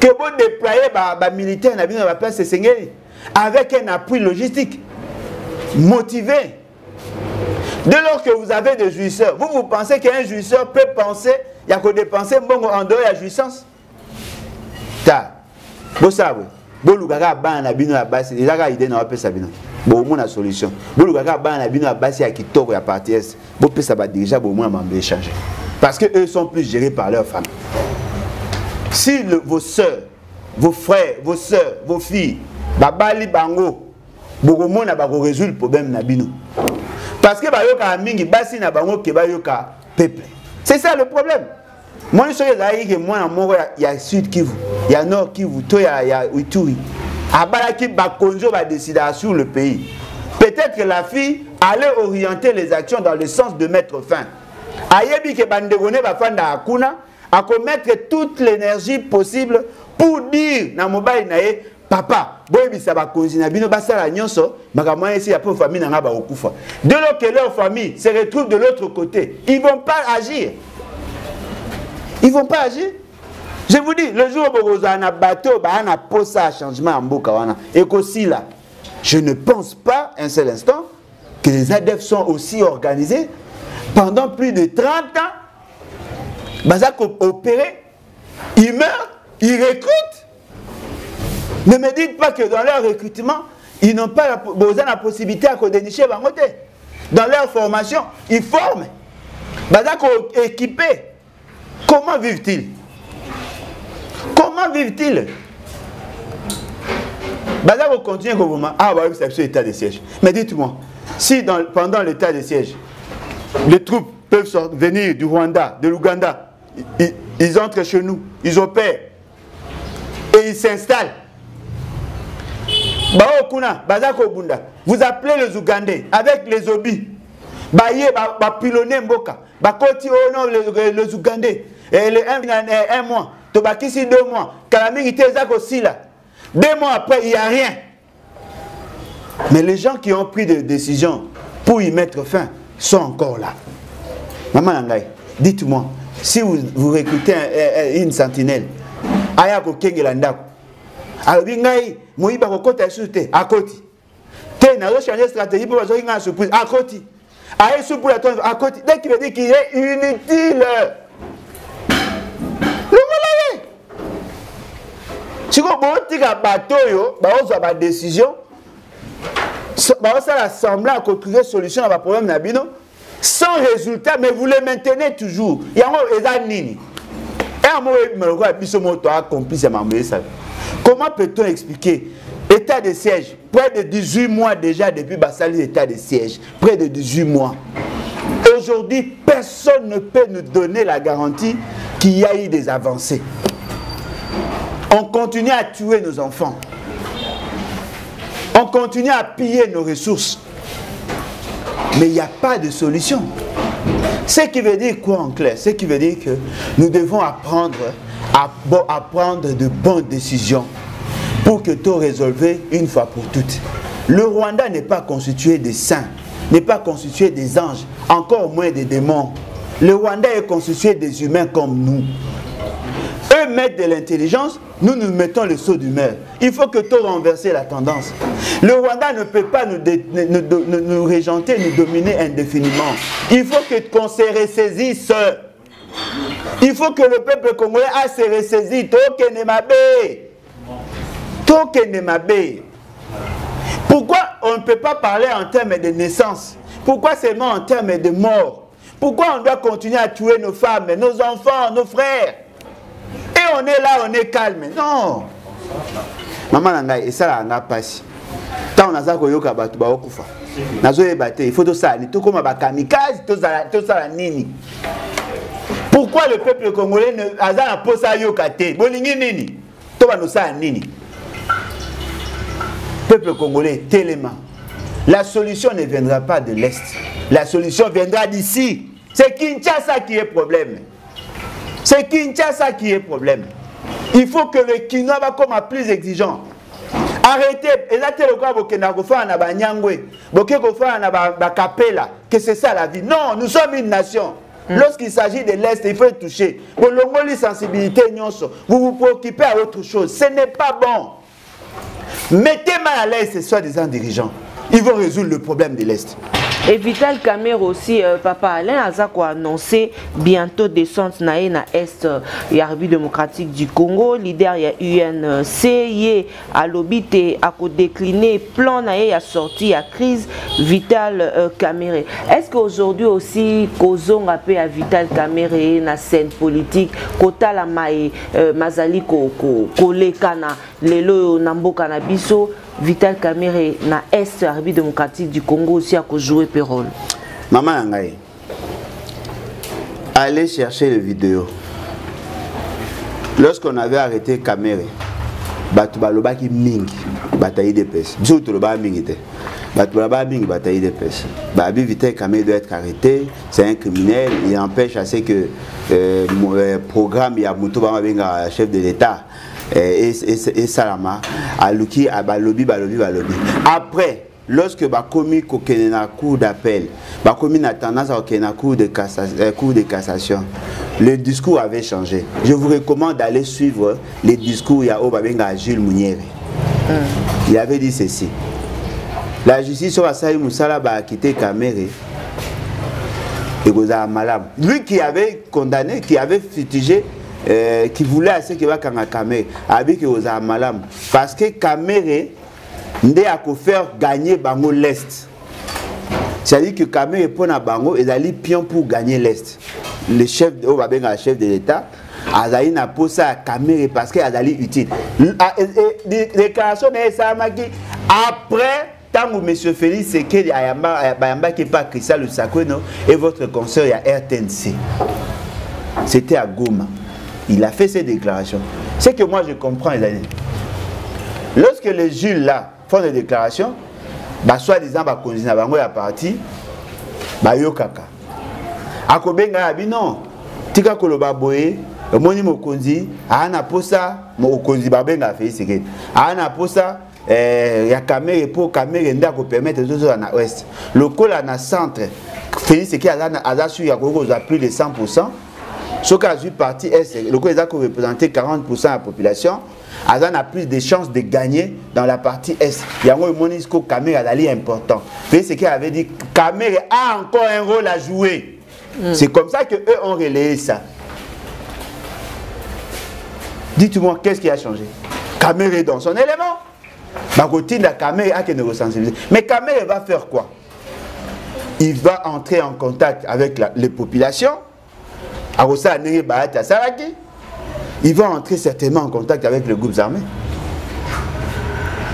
Que vous déployiez les militaires dans la place de Sengeli. Avec un appui logistique. Motivé. Dès lors que vous avez des jouisseurs, vous pensez qu'un jouisseur peut penser, il y a que dépenser bon en dehors de la jouissance. Ta. Vous savez. Bolugaga ban na bino la base, les aga idée na wapesa bino. Bon, on a une solution. Bon, le gars, il a bien basi à qui tord à partir. Bon, ça va déjà bon moins m'en changer. Parce que eux sont plus gérés par leur famille. Si vos soeurs, vos frères, vos soeurs, vos filles, babali bango, beaucoup monde va résoudre le problème nabino. Parce que bayoka mingi basi na bango ke bayoka peuple. C'est ça le problème. Moi je suis que moi en Moro il y a Sud Kivu, il y a Nord Kivu, il y a Ituri. Abalaki bakonjo va décider sur le pays. Peut-être que la fille allait orienter les actions dans le sens de mettre fin. Ayebi ke bandegone va fanda akuna à commettre toute l'énergie possible pour dire na mobile nae papa boyebi ça va continuer bino basala nyonso makamwa ici ya pour famille na ba okufa. De l'autre que leur famille se retrouve de l'autre côté, ils vont pas agir. Ils vont pas agir. Je vous dis, le jour où vous avez un bateau, vous avez posé un changement en Bokawana. Et qu'aussi là, je ne pense pas un seul instant que les ADF sont aussi organisés pendant plus de 30 ans. Bazak opéré, ils meurent, ils recrutent. Ne me dites pas que dans leur recrutement, ils n'ont pas la possibilité de dénicher Bangote. Dans leur formation, ils forment. Bazak équipés. Comment vivent-ils? Comment vivent-ils? Bazar vous continuez au moment. Ah, bah, c'est sur l'état de siège. Mais dites-moi, si pendant l'état de siège, les troupes peuvent venir du Rwanda, de l'Ouganda, ils entrent chez nous, ils opèrent et ils s'installent. Vous appelez les Ougandais avec les Obi. Baye, pilonner Mboka. Bakoti, oh non, les Ougandais. Et les un mois. Tobakisi 2 mois. Kalaming était aussi là. 2 mois après, il n'y a rien. Mais les gens qui ont pris des décisions pour y mettre fin sont encore là. Maman Nangai, dites-moi, si vous recrutez une sentinelle, Ayako Kengelandako, alors Bingai, Moïba Kokota Soute, à côté. T'es n'a pas changé stratégie pour avoir une surprise, à côté. Aïe, sous pour la tonne, à côté. Dès qu'il veut dire qu'il est inutile. Si vous avez un bateau, vous avez une décision, vous avez semblant à construire une solution à votre problème, sans résultat, mais vous les maintenez toujours. Il y a un nini. Comment peut-on expliquer l'état de siège? Près de 18 mois déjà depuis Bassali, l'état de siège. Près de 18 mois. Aujourd'hui, personne ne peut nous donner la garantie qu'il y a eu des avancées. On continue à tuer nos enfants. On continue à piller nos ressources. Mais il n'y a pas de solution. Ce qui veut dire quoi en clair? Ce qui veut dire que nous devons apprendre à prendre de bonnes décisions pour que tout résolve une fois pour toutes. Le Rwanda n'est pas constitué de saints, n'est pas constitué des anges, encore moins des démons. Le Rwanda est constitué des humains comme nous. Eux mettent de l'intelligence, nous mettons le saut d'humeur. Il faut que tout renverse la tendance. Le Rwanda ne peut pas nous régenter, nous dominer indéfiniment. Il faut qu'on se ressaisisse. Il faut que le peuple congolais se ressaisisse. Pourquoi on ne peut pas parler en termes de naissance? Pourquoi seulement en termes de mort? Pourquoi on doit continuer à tuer nos femmes, nos enfants, nos frères? Et on est là, on est calme. Non. Maman Nangai, et ça n'a pas passé. Tant on a ça qu'on yoka batu ba okufa. Nazo ebate, il faut tout ça, tout comme ba kamikaze, tout ça la nini. Pourquoi le peuple congolais ne a pas ça yoka te? Bolingi nini? To ba no ça nini? Peuple congolais, tellement. La solution ne viendra pas de l'Est. La solution viendra d'ici. C'est Kinshasa qui est problème. C'est Kinshasa qui est problème. Il faut que le Kinois va comme plus exigeant. Arrêtez. Et là, que c'est ça la vie. Non, nous sommes une nation. Lorsqu'il s'agit de l'Est, il faut être touché. Vous vous préoccupez à autre chose. Ce n'est pas bon. Mettez mal à l'aise ces soi-disant dirigeants. Ils vont résoudre le problème de l'Est. Et Vital Kamerhe aussi, Papa Alain Azako a annoncé bientôt descente na Est et République démocratique du Congo. Leader y a UNC, y a l'obité à décliner plan na a sorti à crise Vital Kamerhe. Est-ce qu'aujourd'hui aussi, Kozong a à Vital Kamerhe na scène politique, Kota la Mae, Mazali Kolekana, Lelo Namboka na Biso, Vital Kamerhe na Est République démocratique du Congo aussi a joué un rôle. Maman Nangaï, allez chercher les vidéos. Lorsqu'on avait arrêté Kamerhe, Batubaloba qui mingi, bataille de pêche. Bzoutoloba mingi te. Batubaloba mingi, bataille de pêche. Babi Vital Kamerhe doit être arrêté, c'est un criminel, il empêche à ce que le programme Yamuto Benga chef de l'État. Et Salama, Aluki, Balobi. Après, lorsque Bakomi Kokenena cour d'appel, Bakomi a tendance à Kokenena cour de cassation, le discours avait changé. Je vous recommande d'aller suivre les discours Yao Babenga Jules Mouniere. Il avait dit ceci. La justice sur Asaï Moussala a quitté Kamerhe et Goza Malam. Lui qui avait condamné, qui avait fustigé, qui voulait assez que va Kamerhe avec aux Malam parce que Kamerhe n'a qu'à faire gagner Bango l'Est. C'est-à-dire que Kamerhe pour na Bango et d'aller pion pour gagner l'Est. Le chef de l'État Azaï n'a pas ça à Kamerhe parce qu'il a utile. Déclaration de Samaki après tant que M. Félix Sekedi Ayamba qui pas Christian Lusakweno et votre conseil il y a RTNC. C'était à Goma. Il a fait ces déclarations. C'est que moi je comprends les années. Lorsque les Jules là font des déclarations, soit-disant Konzina Bango ya parti, Yokaka. Akobenga abi non. Tika koloba boye, moni mokonzi, ana posa, mokonzi babenga fait secret. Ana posa ya Kamerhe pour Kamerhe nda ko permettre aux autres na ouest. Le col na centre, Félix qui a su ya ko plus de 100%. Ce cas du parti est, le coup, ils ont représenté 40% de la population. Azan a plus de chances de gagner dans la partie Est. Il y a un monisco Kamerhe est important. C'est ce qu'il avait dit. Kamerhe a encore un rôle à jouer. C'est comme ça qu'eux ont relayé ça. Dites-moi, qu'est-ce qui a changé? Kamerhe est dans son élément. Kamerhe a qu'une ressensibilité. Mais Kamerhe va faire quoi? Il va entrer en contact avec les populations. Il va entrer certainement en contact avec les groupes armés.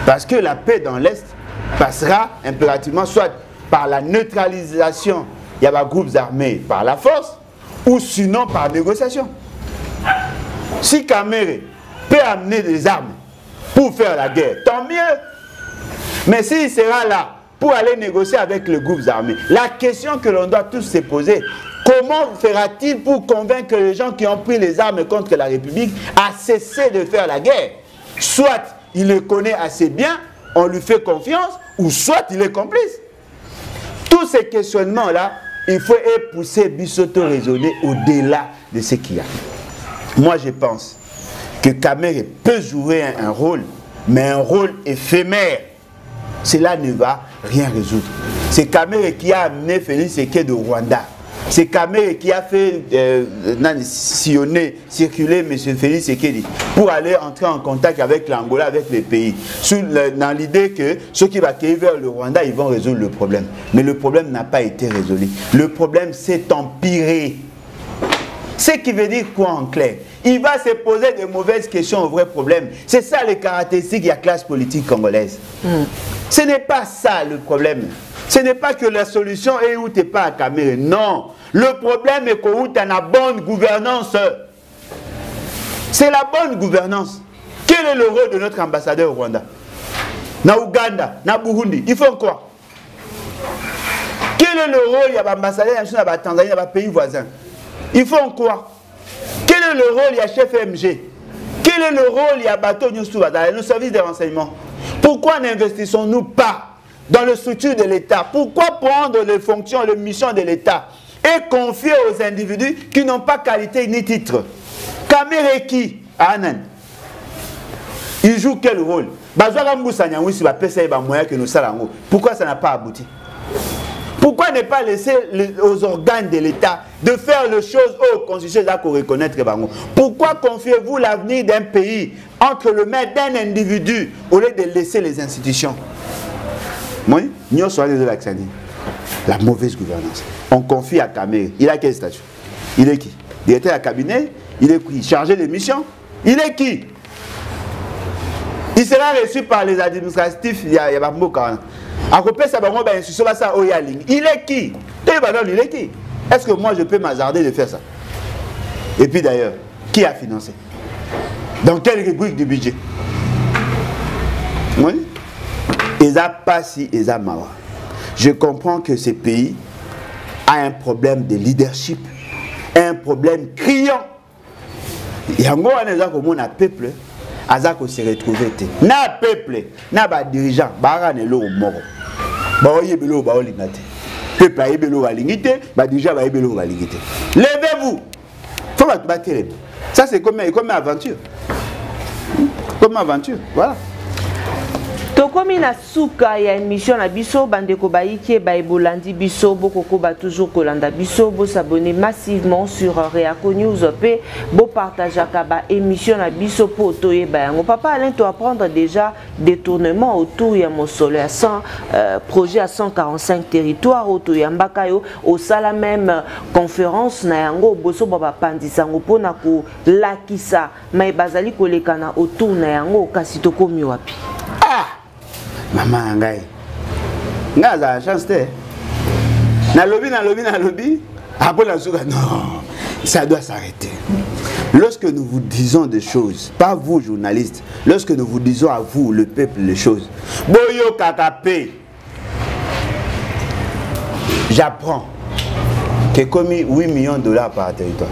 Parce que la paix dans l'Est passera impérativement soit par la neutralisation, il y a des groupes armés par la force, ou sinon par négociation. Si Kamerhe peut amener des armes pour faire la guerre, tant mieux. Mais s'il sera là pour aller négocier avec les groupes armés, la question que l'on doit tous se poser, comment fera-t-il pour convaincre les gens qui ont pris les armes contre la République à cesser de faire la guerre? Soit il le connaît assez bien, on lui fait confiance, ou soit il est complice. Tous ces questionnements-là, il faut pousser Bissoto raisonner au-delà de ce qu'il y a. Moi, je pense que Kamerhe peut jouer un rôle, mais un rôle éphémère. Cela ne va rien résoudre. C'est Kamerhe qui a amené Félix Sekedi de Rwanda. C'est Kamerhe qui a fait circuler M. Félix Sekedi pour aller entrer en contact avec l'Angola, avec les pays. Dans l'idée que ceux qui vont accueillir vers le Rwanda, ils vont résoudre le problème. Mais le problème n'a pas été résolu. Le problème s'est empiré. Ce qui veut dire quoi en clair? Il va se poser de mauvaises questions au vrai problème. C'est ça les caractéristiques de la classe politique congolaise. Ce n'est pas ça le problème. Ce n'est pas que la solution est où tu n'es pas à Kamerhe. Non. Le problème est que tu as la bonne gouvernance. C'est la bonne gouvernance. Quel est le rôle de notre ambassadeur au Rwanda? Na Ouganda, na Burundi, ils font quoi? Quel est le rôle de l'ambassadeur en Tanzanie, dans les pays voisins? Ils font quoi? Quel est le rôle de chef MG? Quel est le rôle de Bato Nyusuba dans le service de renseignement? Pourquoi n'investissons-nous pas dans le structure de l'État? Pourquoi prendre les fonctions, les missions de l'État et confier aux individus qui n'ont pas qualité ni titre? Kamerhe qui? Anan. Il joue quel rôle? Pourquoi ça n'a pas abouti? Pourquoi ne pas laisser aux organes de l'État de faire les choses aux constitutions qu'on reconnaître? Pourquoi confiez-vous l'avenir d'un pays entre le main d'un individu au lieu de laisser les institutions? Oui, nous sommes les accents. La mauvaise gouvernance. On confie à Kamé. Il a quel statut? Il est qui? Directeur à cabinet? Il est qui? Chargé de mission? Il est qui? Il sera reçu par les administratifs. Il y a beaucoup. À côté ça, il est qui? Il est qui? Est-ce que moi je peux m'hasarder de faire ça? Et puis d'ailleurs, qui a financé? Dans quelle rubrique du budget? Oui. Eza Passi, Eza Mawa. Je comprends que ce pays a un problème de leadership, un problème criant. Il y a un peuple qui se retrouve. Na peuple, na ba dirigeant, bara ne lo moro. Ba oyebelo ba olingate. Peuple ayebelo ba lingite, ba dirigeant ba yebelo ba lingite. Levez-vous. Faut pas battre. Ça c'est comme aventure. Comme aventure, voilà. Tokomi na suka ya émission na biso bandeko baiki baibolandi biso bokoko ba toujours kolanda biso bo s'abonner massivement sur Reaco News pe bo partager ba émission na biso po toye ba yango papa Alain to apprendre déjà détournement autour ya Mosolo à 100 projet à 145 territoires autour ya Mbakayo au sala même conférence na yango boso baba pandisa ngo pona ko lakisa mai bazali kolekana autour na yango kasi tokomi wapi. Maman Ngai, n'a la chance de. Na lobby. Après la souga, non, ça doit s'arrêter. Lorsque nous vous disons des choses, pas vous journalistes, lorsque nous vous disons à vous, le peuple, les choses. Boyo Kakapé, j'apprends que comme 8 millions de dollars par territoire.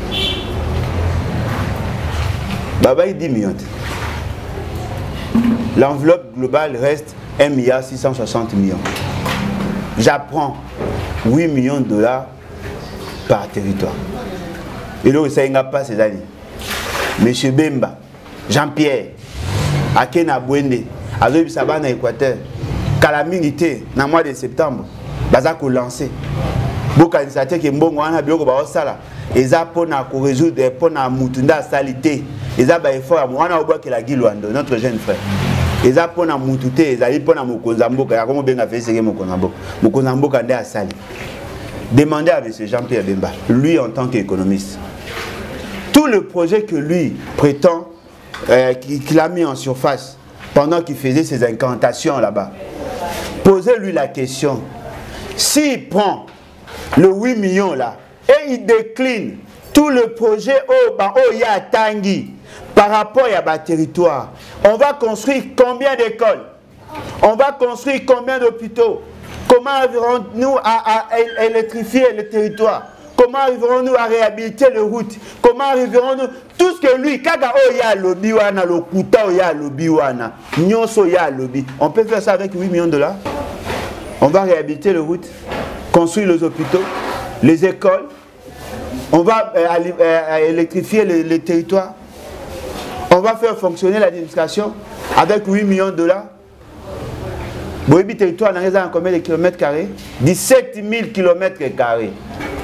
Baba il 10 millions. L'enveloppe globale reste 1,660 milliard. J'apprends 8 millions de dollars par territoire. Et là, ça n'a pas ces années. Monsieur Bemba, Jean-Pierre, Akena Bwende, Azobi Sabana Équateur, Calamité, dans le mois de septembre, Bazako lancé. Beaucoup d'initiatives qui sont en bio ko sala. Eza pona ko résoudre pona mutunda salité. Eza ba effort mwana obo ke la Gilwando, notre jeune frère. Eza pona mutute, eza pona mokonzamboka, ya komo benga feseke mokonzamboka. Mokonzamboka nde asali. Demandez à M. Jean-Pierre Bemba, lui en tant qu'économiste. Tout le projet que lui prétend, qu'il a mis en surface pendant qu'il faisait ses incantations là-bas, posez-lui la question. S'il prend le 8 millions là, et il décline tout le projet au ya Tanguy par rapport à bas territoire, on va construire combien d'écoles? On va construire combien d'hôpitaux? Comment arriverons-nous à électrifier le territoire? Comment arriverons-nous à réhabiliter les routes? Comment arriverons-nous? Tout ce que lui, kaga oya lobby wana, le kuta oya lobby wana, nyonso ya lobby. On peut faire ça avec 8 millions de dollars. On va réhabiliter les routes, construire les hôpitaux, les écoles. On va électrifier les territoires. On va faire fonctionner l'administration avec 8 millions de dollars. Boébi territoire, on a combien de kilomètres carrés? 17 000 kilomètres carrés.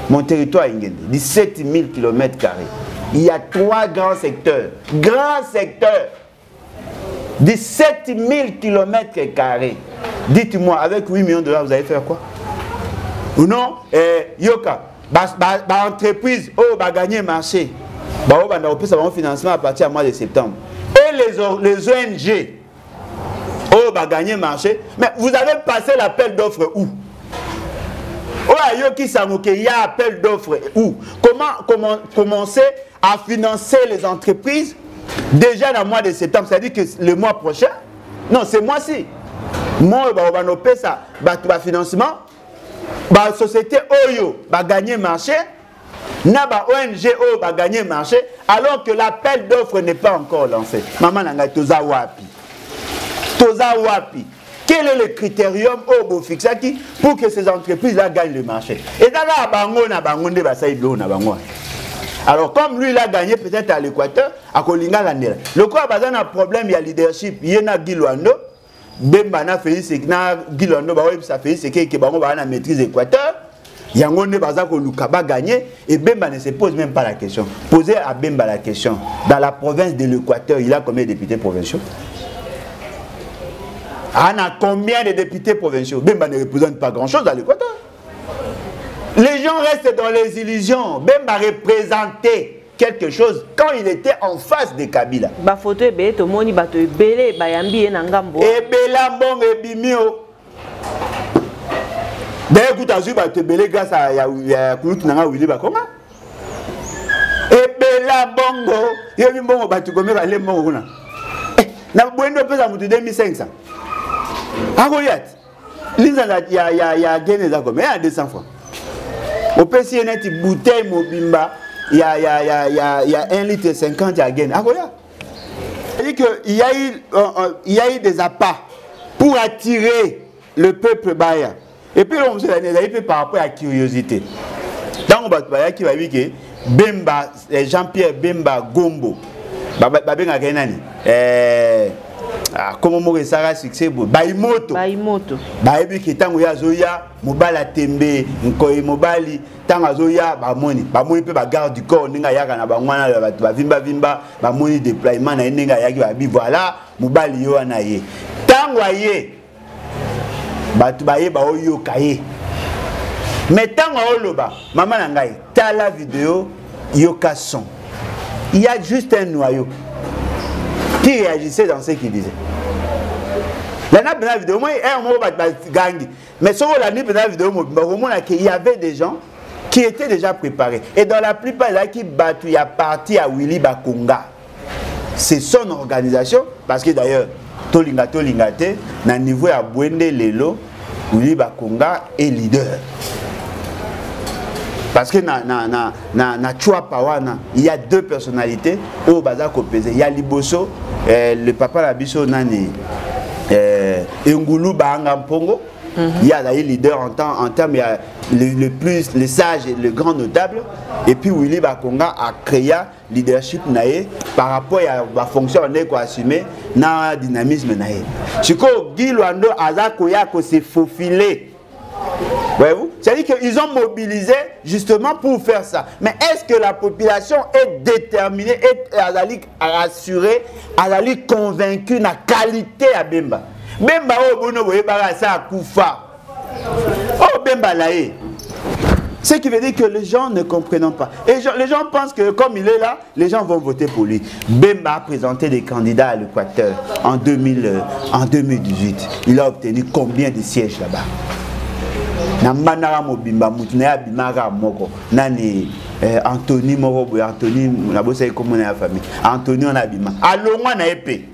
Mon territoire est 17 000 kilomètres carrés. Il y a 3 grands secteurs. Grands secteurs. 17 000 kilomètres carrés. Dites-moi, avec 8 millions de dollars, vous allez faire quoi? Ou non, Yoka, entreprise, va gagner marché. Va un financement à partir du mois de septembre. Et les ONG, va gagner marché. Mais vous avez passé l'appel d'offres où? Il y a appel d'offres où? Comment commencer à financer les entreprises déjà dans le mois de septembre? C'est-à-dire que le mois prochain, non, c'est mois-ci. Moi, on va ça, financement, la société Oyo va gagner marché, la ONG va gagner marché, alors que l'appel d'offres n'est pas encore lancé. Maman Nanga, Toza Wapi. Toza Wapi. Quel est le critérium au fixaki pour que ces entreprises-là gagnent le marché? Et alors, comme lui, il a gagné peut-être à l'Équateur, à Kolinga Landela. Le quoi, il y a un problème, il y a leadership, il y a Gilwando, Bemba na Félix na Guilando ba oui ça Félix que bango ba na maîtrise Équateur. Yango ne baza ko Lukaba gagner et Bemba ne se pose même pas la question. Posez à Bemba la question. Dans la province de l'Équateur, il a combien de députés provinciaux? On a combien de députés provinciaux? Bemba ne représente pas grand-chose dans l'Équateur. Les gens restent dans les illusions. Bemba représentait quelque chose quand il était en face de Kabila. Ba photo ebe to moni bato ebele bayambi na ngambo. Ebela mbongo ebimio. D'ailleurs, écoute, tu as été grâce à Koulout Nanga Willy Bakoma. Et Bela Bongo, il y a eu un bon bâtiment comme ça, les Bongo. Na Bueno peut à 2500. Ah, regarde. L'Inza, il y a gagné ça comme, il y a 200 francs. Au PC, il y a une bouteille Mobimba, il y a 1 litre 50, il y a gagné. Ah, regarde. C'est-à-dire qu'il y a eu des appâts pour attirer le peuple baïa. Et puis, on s'est dit par rapport à la curiosité. Dans le bâtiment, qui va dire que Bemba, Jean-Pierre Bemba Gombo, Babenga Kenani, comment on ça succès, Baimoto. Baebi qui tango ya zoya, Mobala Tembe, Nkoy Mobali, tango zoya, Bamoni peut garde du corps, Ninga Yaga na Bangwana, Vimba, Bamoni déploiement, Ninga Yagi, voilà, Mobali yo anaye. Tango aye. Mais tant que maman nangai, t'as la vidéo, yoka son. Il y a juste un noyau qui réagissait dans ce qu'il disait. La vidéo, moi, mais sur la vidéo, il y avait des gens qui étaient déjà préparés. Et dans la plupart, là qui battent, il y a parti à Willy Bakonga. C'est son organisation, parce que d'ailleurs, Tolinga te, na niveau à Bwende Lelo, Willy Bakonga est leader. Parce que na Chua Pawana, il y a deux personnalités au Baza Kopeze. Il y a Liboso, le papa Labiso Nani, Ngulu Bahanga Mpongo. Il y a les leaders en termes, il y a le sage et le grand notable. Et puis Willy Bakonga a créé leadership nae par rapport à la fonction qu'on a assumé dans le dynamisme nae. Chiko Guy Luando Azakoya ko s'est faufilé. Voyez-vous? C'est-à-dire qu'ils ont mobilisé justement pour faire ça. Mais est-ce que la population est déterminée, est assurée, convaincue de la qualité à Bemba? Bemba o bono boye barasa kufa. Oh Bemba laé. Ce qui veut dire que les gens ne comprennent pas. Et les gens pensent que comme il est là, les gens vont voter pour lui. Bemba a présenté des candidats à l'Équateur en 2018. Il a obtenu combien de sièges là-bas? Namanara Mobimba Moutunea Bimara Moko. Nani Anthony Moro, Anthony, la bosse est comme la famille. Anthony on a bima. Allons moi na épée.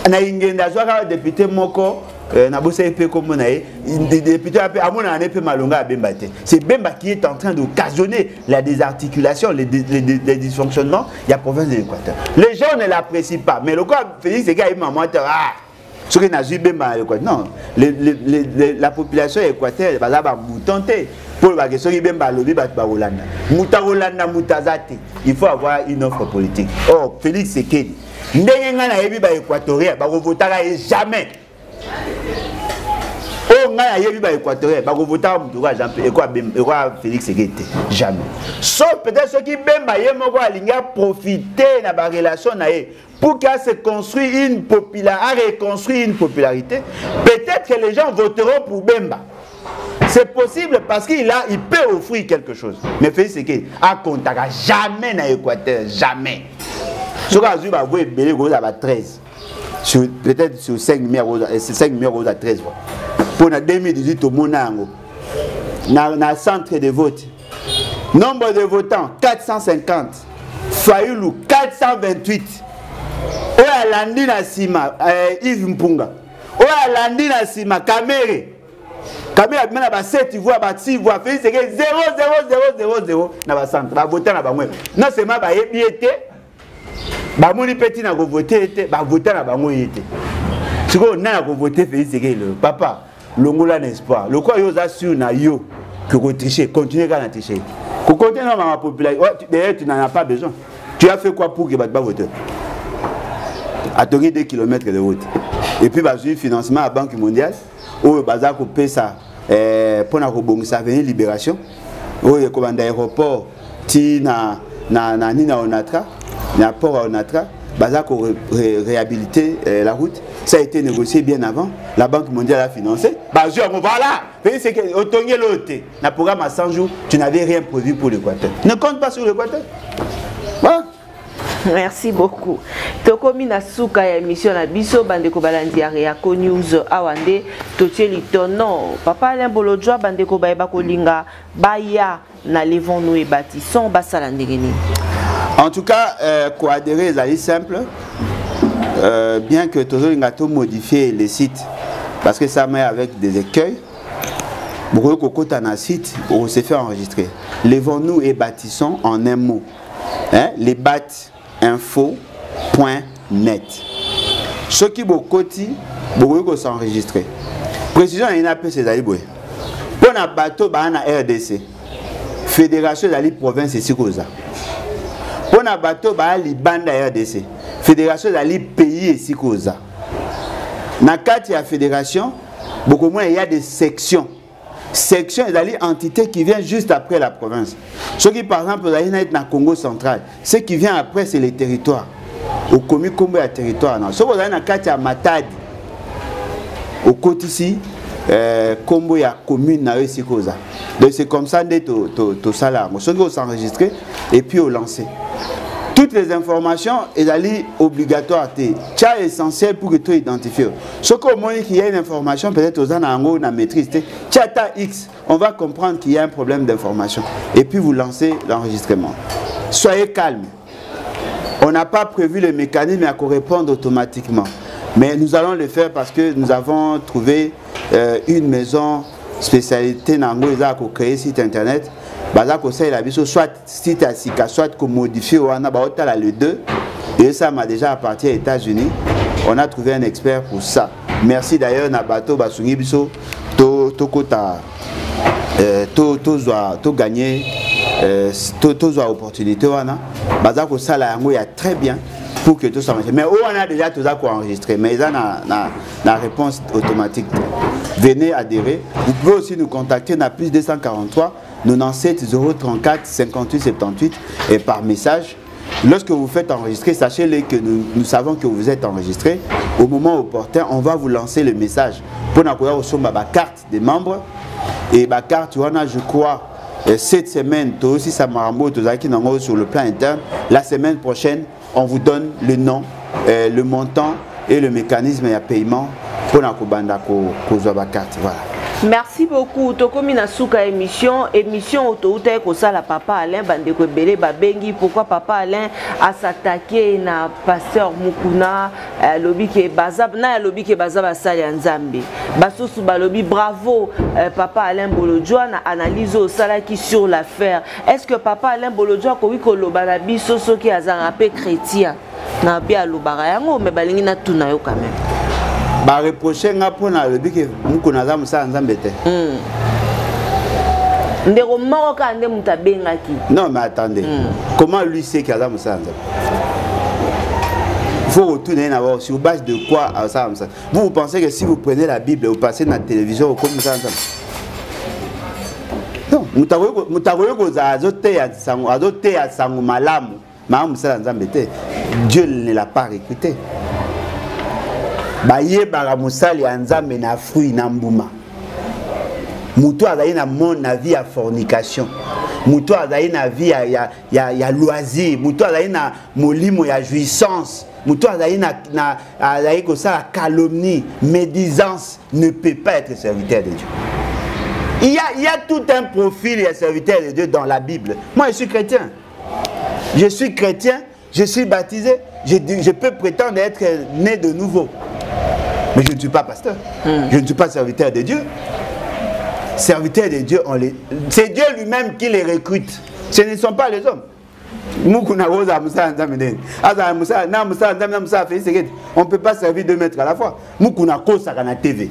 Na ingenda zwaka député moko na bossa épée comme na député amona na épée malonga à Bemba te. C'est Bemba qui est en train d'occasionner la désarticulation, les dysfonctionnements de la province de l'Équateur. Les gens ne l'apprécient pas, mais le quoi Félix c'est gars il m'a monté ce qui n'a Bemba non, la population équatorienne va là tenter pour la question Bemba lobby bat Rolanda. Muta Rolanda mutazate. Il faut avoir une offre politique. Oh Félix Sekedi Ndenga na yebi ba équatorien ba votera jamais. Oh nga yebi ba équatorien ba votera mutuka Jean-Pierre et quoi Félix Sekete jamais. Sauf peut-être ceux qui Bemba yemoko alinga profiter na ba relation na ye pour qu'elle se construise une popularité. Peut-être que les gens voteront pour Bemba. C'est possible parce qu'il peut offrir quelque chose. Mais Félix Sekete a contacté jamais na Équateur, jamais. Ce que vous avez vu, vous avez 13. Peut-être sur 5 numéros à 13. Pour 2018, au Monango, dans le centre de vote, nombre de votants 450. Fayoulou 428. Oya Landi Nassima, Yves Mpunga. Oya Landi Nassima, Kamere. Kamere a bien 7 voix, 6 voix. Félix Sekete 0, 0, 0, 0, 0. Dans le centre, va voter dans le non seulement va ébiété. Bamoni petit na voter était ba voter na bango était. Si on na voter Félix Sekete papa longola n'espoir. Le quoi yo za sur na yo que tricher, continuer à tricher. Pour continuer dans ma population, d'ailleurs tu n'en as pas besoin. Tu as fait quoi pour que va voter? à 2 km de route. Et puis, bah, j'ai eu financement à la Banque mondiale, où bah, ça coupé ça pour la venir Libération, où il y a un aéroport qui na Onatra, l'aéroport à Onatra, bah, ça réhabiliter la route. Ça a été négocié bien avant. La Banque mondiale a financé. Bah, voilà. C'est que au Tongue l'autre, dans le programme à 100 jours, tu n'avais rien produit pour l'Équateur. Ne compte pas sur l'Équateur. Voilà. Merci beaucoup. Tokomi na suka ya émission na biso bandeko balandi ya News awande totieli tono Papa Alain Bolojwa bandeko ba kolinga baya na levons-nous et bâtissons basala ndengeni. En tout cas, coadhérer est simple. Bien que toujours il modifier les sites parce que ça met avec des écueils. Beaucoup de côté dans site on s'est fait enregistrer. Levons-nous et bâtissons en un mot. Hein? Les info.net. Ce qui beaucoup de s'enregistrer. Précision il y a un peu ces aliboués. Pour un bateau na RDC. Fédération de la province ici Koza. Pour un bateau ba Liban RDC. Fédération de la pays ici Koza. Na carte la fédération, beaucoup moins il y a des sections. Section est entité qui vient juste après la province. Ce qui par exemple dans le Congo central, ce qui vient après c'est les territoires. Au commis Combo à territoire. Ce que vous avez dans la carte à Matadi. Au côté ici, Combo ya commune na ici Koza. Donc c'est comme ça que tu salaire. Ce que vous enregistrez et puis vous lancez. Toutes les informations sont obligatoires. C'est essentiel pour que tu identifies. Ce qu'au moins qu'il y a une information, peut-être aux gens na maîtrise. Tchata X, on va comprendre qu'il y a un problème d'information. Et puis vous lancez l'enregistrement. Soyez calme. On n'a pas prévu le mécanisme à répondre automatiquement. Mais nous allons le faire parce que nous avons trouvé une maison spécialité dans pour créer site internet. Soit site à Sika, soit qu'on modifie le 2. Et ça m'a déjà appartenu aux États-Unis. On a trouvé un expert pour ça. Merci d'ailleurs Nabato Basungi Biso to gagner opportunité wana bazako sala yango ya très bien pour que tout ça marche. Mais on a déjà tout ça enregistré mais ça na réponse automatique. Venez adhérer. Vous pouvez aussi nous contacter na plus 243 97 034 58 78 et par message. Lorsque vous faites enregistrer, sachez-le que nous savons que vous êtes enregistré. Au moment opportun, on va vous lancer le message. Pour nous la carte des membres. Et la carte, je crois, cette semaine, aussi ça sur le plan interne. La semaine prochaine, on vous donne le nom, le montant et le mécanisme de paiement pour la carte. Voilà. Merci beaucoup. Tokomi na suka émission autoute ko sala Papa Alain bandeko belé babengi pourquoi Papa Alain a s'attaquer na pasteur Mukuna lobi ke bazab na lobi ke bazab asali nzambe basusu balobi bravo Papa Alain Bolojwa na analyse au sala qui sur l'affaire. Est-ce que Papa Alain Bolojwa ko wi ko loba na biso soki azanga pe chrétien na bia lobara yango me balingi na tuna yo quand même. Bah reprocher nga pona le bike mukuna za musa nzambe te. Ndeko moko ka nde mutabengaki. Non mais attendez. Comment lui sait qu'il a musa nzambe? Faut retourner d'abord sur base de quoi ça comme ça. Vous pensez que si vous prenez la Bible et vous passez dans la télévision comme musa nzambe? Non, mutagoyo ko za azote ya sangu malamu. Ma musa nzambe te. Dieu ne l'a pas recruté. Baye baramusali anzambe na fruit na mbuma. Mutu azali na monde na vie ya fornication. Mutu azali na vie ya loisir, mutu azali na molimo ya jouissance. Mutu azali na azali ko ça calomnie, médisance ne peut pas être serviteur de Dieu. Il y a tout un profil de serviteur de Dieu dans la Bible. Moi je suis chrétien. Je suis chrétien, je suis baptisé, je peux prétendre être né de nouveau. Mais je ne suis pas pasteur. Je ne suis pas serviteur de Dieu. Serviteur de Dieu, c'est Dieu lui-même qui les recrute. Ce ne sont pas les hommes. On ne peut pas servir 2 mètres à la fois. TV.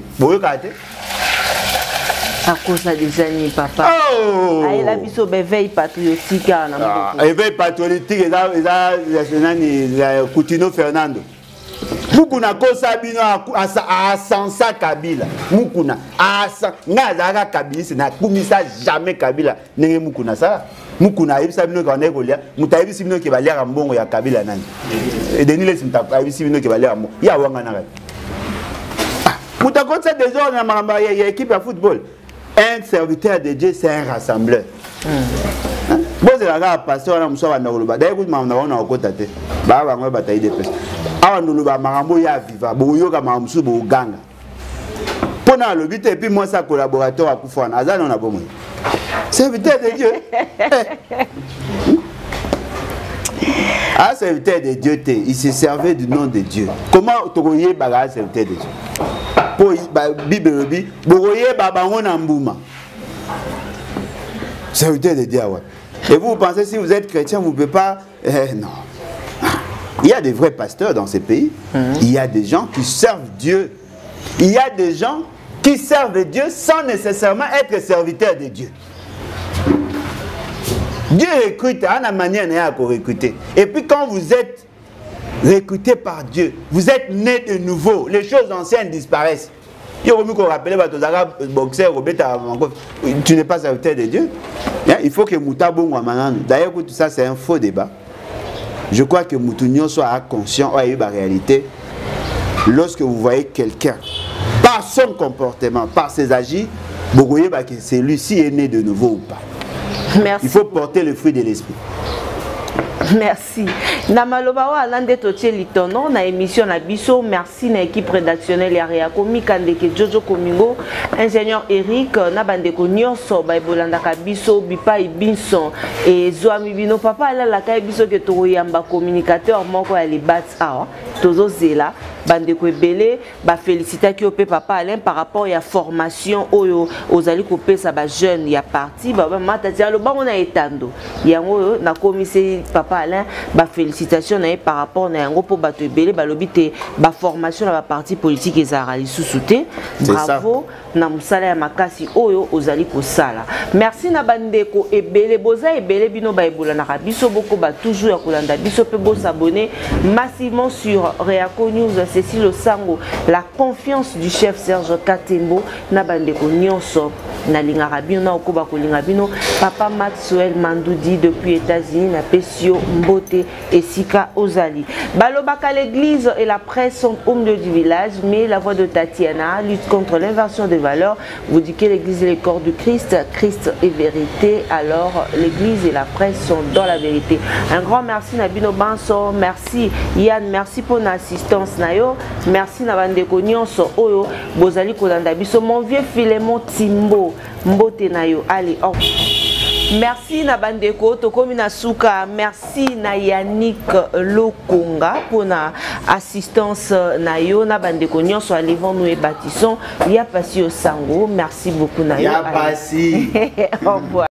À cause de des années, papa. Oh! Il a vu son éveil patriotique. Éveil patriotique, il a Coutinho Fernando. Mukuna kosa bino a sansa Kabila. Mukuna a ngazaka Kabila c'est na kumisa jamais Kabila nenge mukuna ça. Mukuna ibisa bino ka nekolia, mutayibi sibino ke balia mbongo ya Kabila nani. Et denile simta ibisa bino ke balia mbongo. Ya wanga na. Mutakotsa déjà na mamba ya équipe de football. Un serviteur de Dieu c'est un rassembleur. Bon c'est la pasteur na muso banda koloba. D'ailleurs ku mama na okota te. Ba ba ngwe bataille de pêche. Awa nduluba marambo ya viva boyoka mamusu bo ganga. Pona le but et puis moi ça collaborateur à Koufouana. Azana on a bon. Serviteur de Dieu. Ah, serviteur de Dieu, il se servait du nom de Dieu. Comment tokoye baga serviteur de Dieu? Pour Bible bi, boye babango na mbuma. Serviteur de Dieu, ouais. Et vous pensez si vous êtes chrétien, vous ne pouvez pas non. Il y a des vrais pasteurs dans ces pays. Il y a des gens qui servent Dieu. Il y a des gens qui servent Dieu sans nécessairement être serviteurs de Dieu. Dieu recrute à la manière de recruter. Et puis quand vous êtes recruté par Dieu, vous êtes né de nouveau. Les choses anciennes disparaissent. Tu n'es pas serviteur de Dieu. Il faut que Moutabo Mouamanan. D'ailleurs, tout ça, c'est un faux débat. Je crois que Moutounion soit conscient de la réalité. Lorsque vous voyez quelqu'un, par son comportement, par ses agis, vous voyez que celui-ci est né de nouveau ou pas. Merci. Il faut porter le fruit de l'esprit. Merci. Na maloba wa alande totie litono na émission na biso. Merci na équipe rédactionnelle ya Reako Mikandeke Jojo Komingo, ingénieur Eric na bandeko nyonso ba bolandaka biso bipa ibinson et Zoami bino papa ala la kai biso ke to yamba communicateur moko ya libat a tozo zela bandeko ebele ba féliciter ki opé papa Alain par rapport ya formation oyo ozali ko pesa ba jeune ya parti ba mata tia lo bango na etando yango na commissaire papa Alain ba félicitations par rapport na yango po bato ebele ba lobité ba formation na ba parti politique ezara lisusu te. Bravo na musala ya makasi oyo ozali ko sala. Merci na bandeko ebele boza ebele bino ba ebola na biso boko ba toujours ya kolanda biso pe bo s'abonner massivement sur Reako News. Cécile Osango, la confiance du chef Serge Katembo na bandeko nyonso na lingarabino na okoba ko lingabino papa Maxwell Mandoudi depuis États-Unis na Pesio Mbote et Sika Ozali. Balobaka l'église et la presse sont au milieu du village, mais la voix de Tatiana lutte contre l'inversion des valeurs. Vous dites que l'église est le corps du Christ, Christ est vérité, alors l'église et la presse sont dans la vérité. Un grand merci Nabino Banso, merci Yann, merci pour l'assistance nayo. Merci na bandeko nyonso oyo bozali kolanda biso mon vieux Philémon Timbo mbote nayo allez oh. Merci na bandeko tokomi na suka merci na Yannick Lokonga pour na assistance nayo na bandeko nyonso allez-vous nous et bâtissons ya pasi au sango merci beaucoup nayo ya pasi au revoir.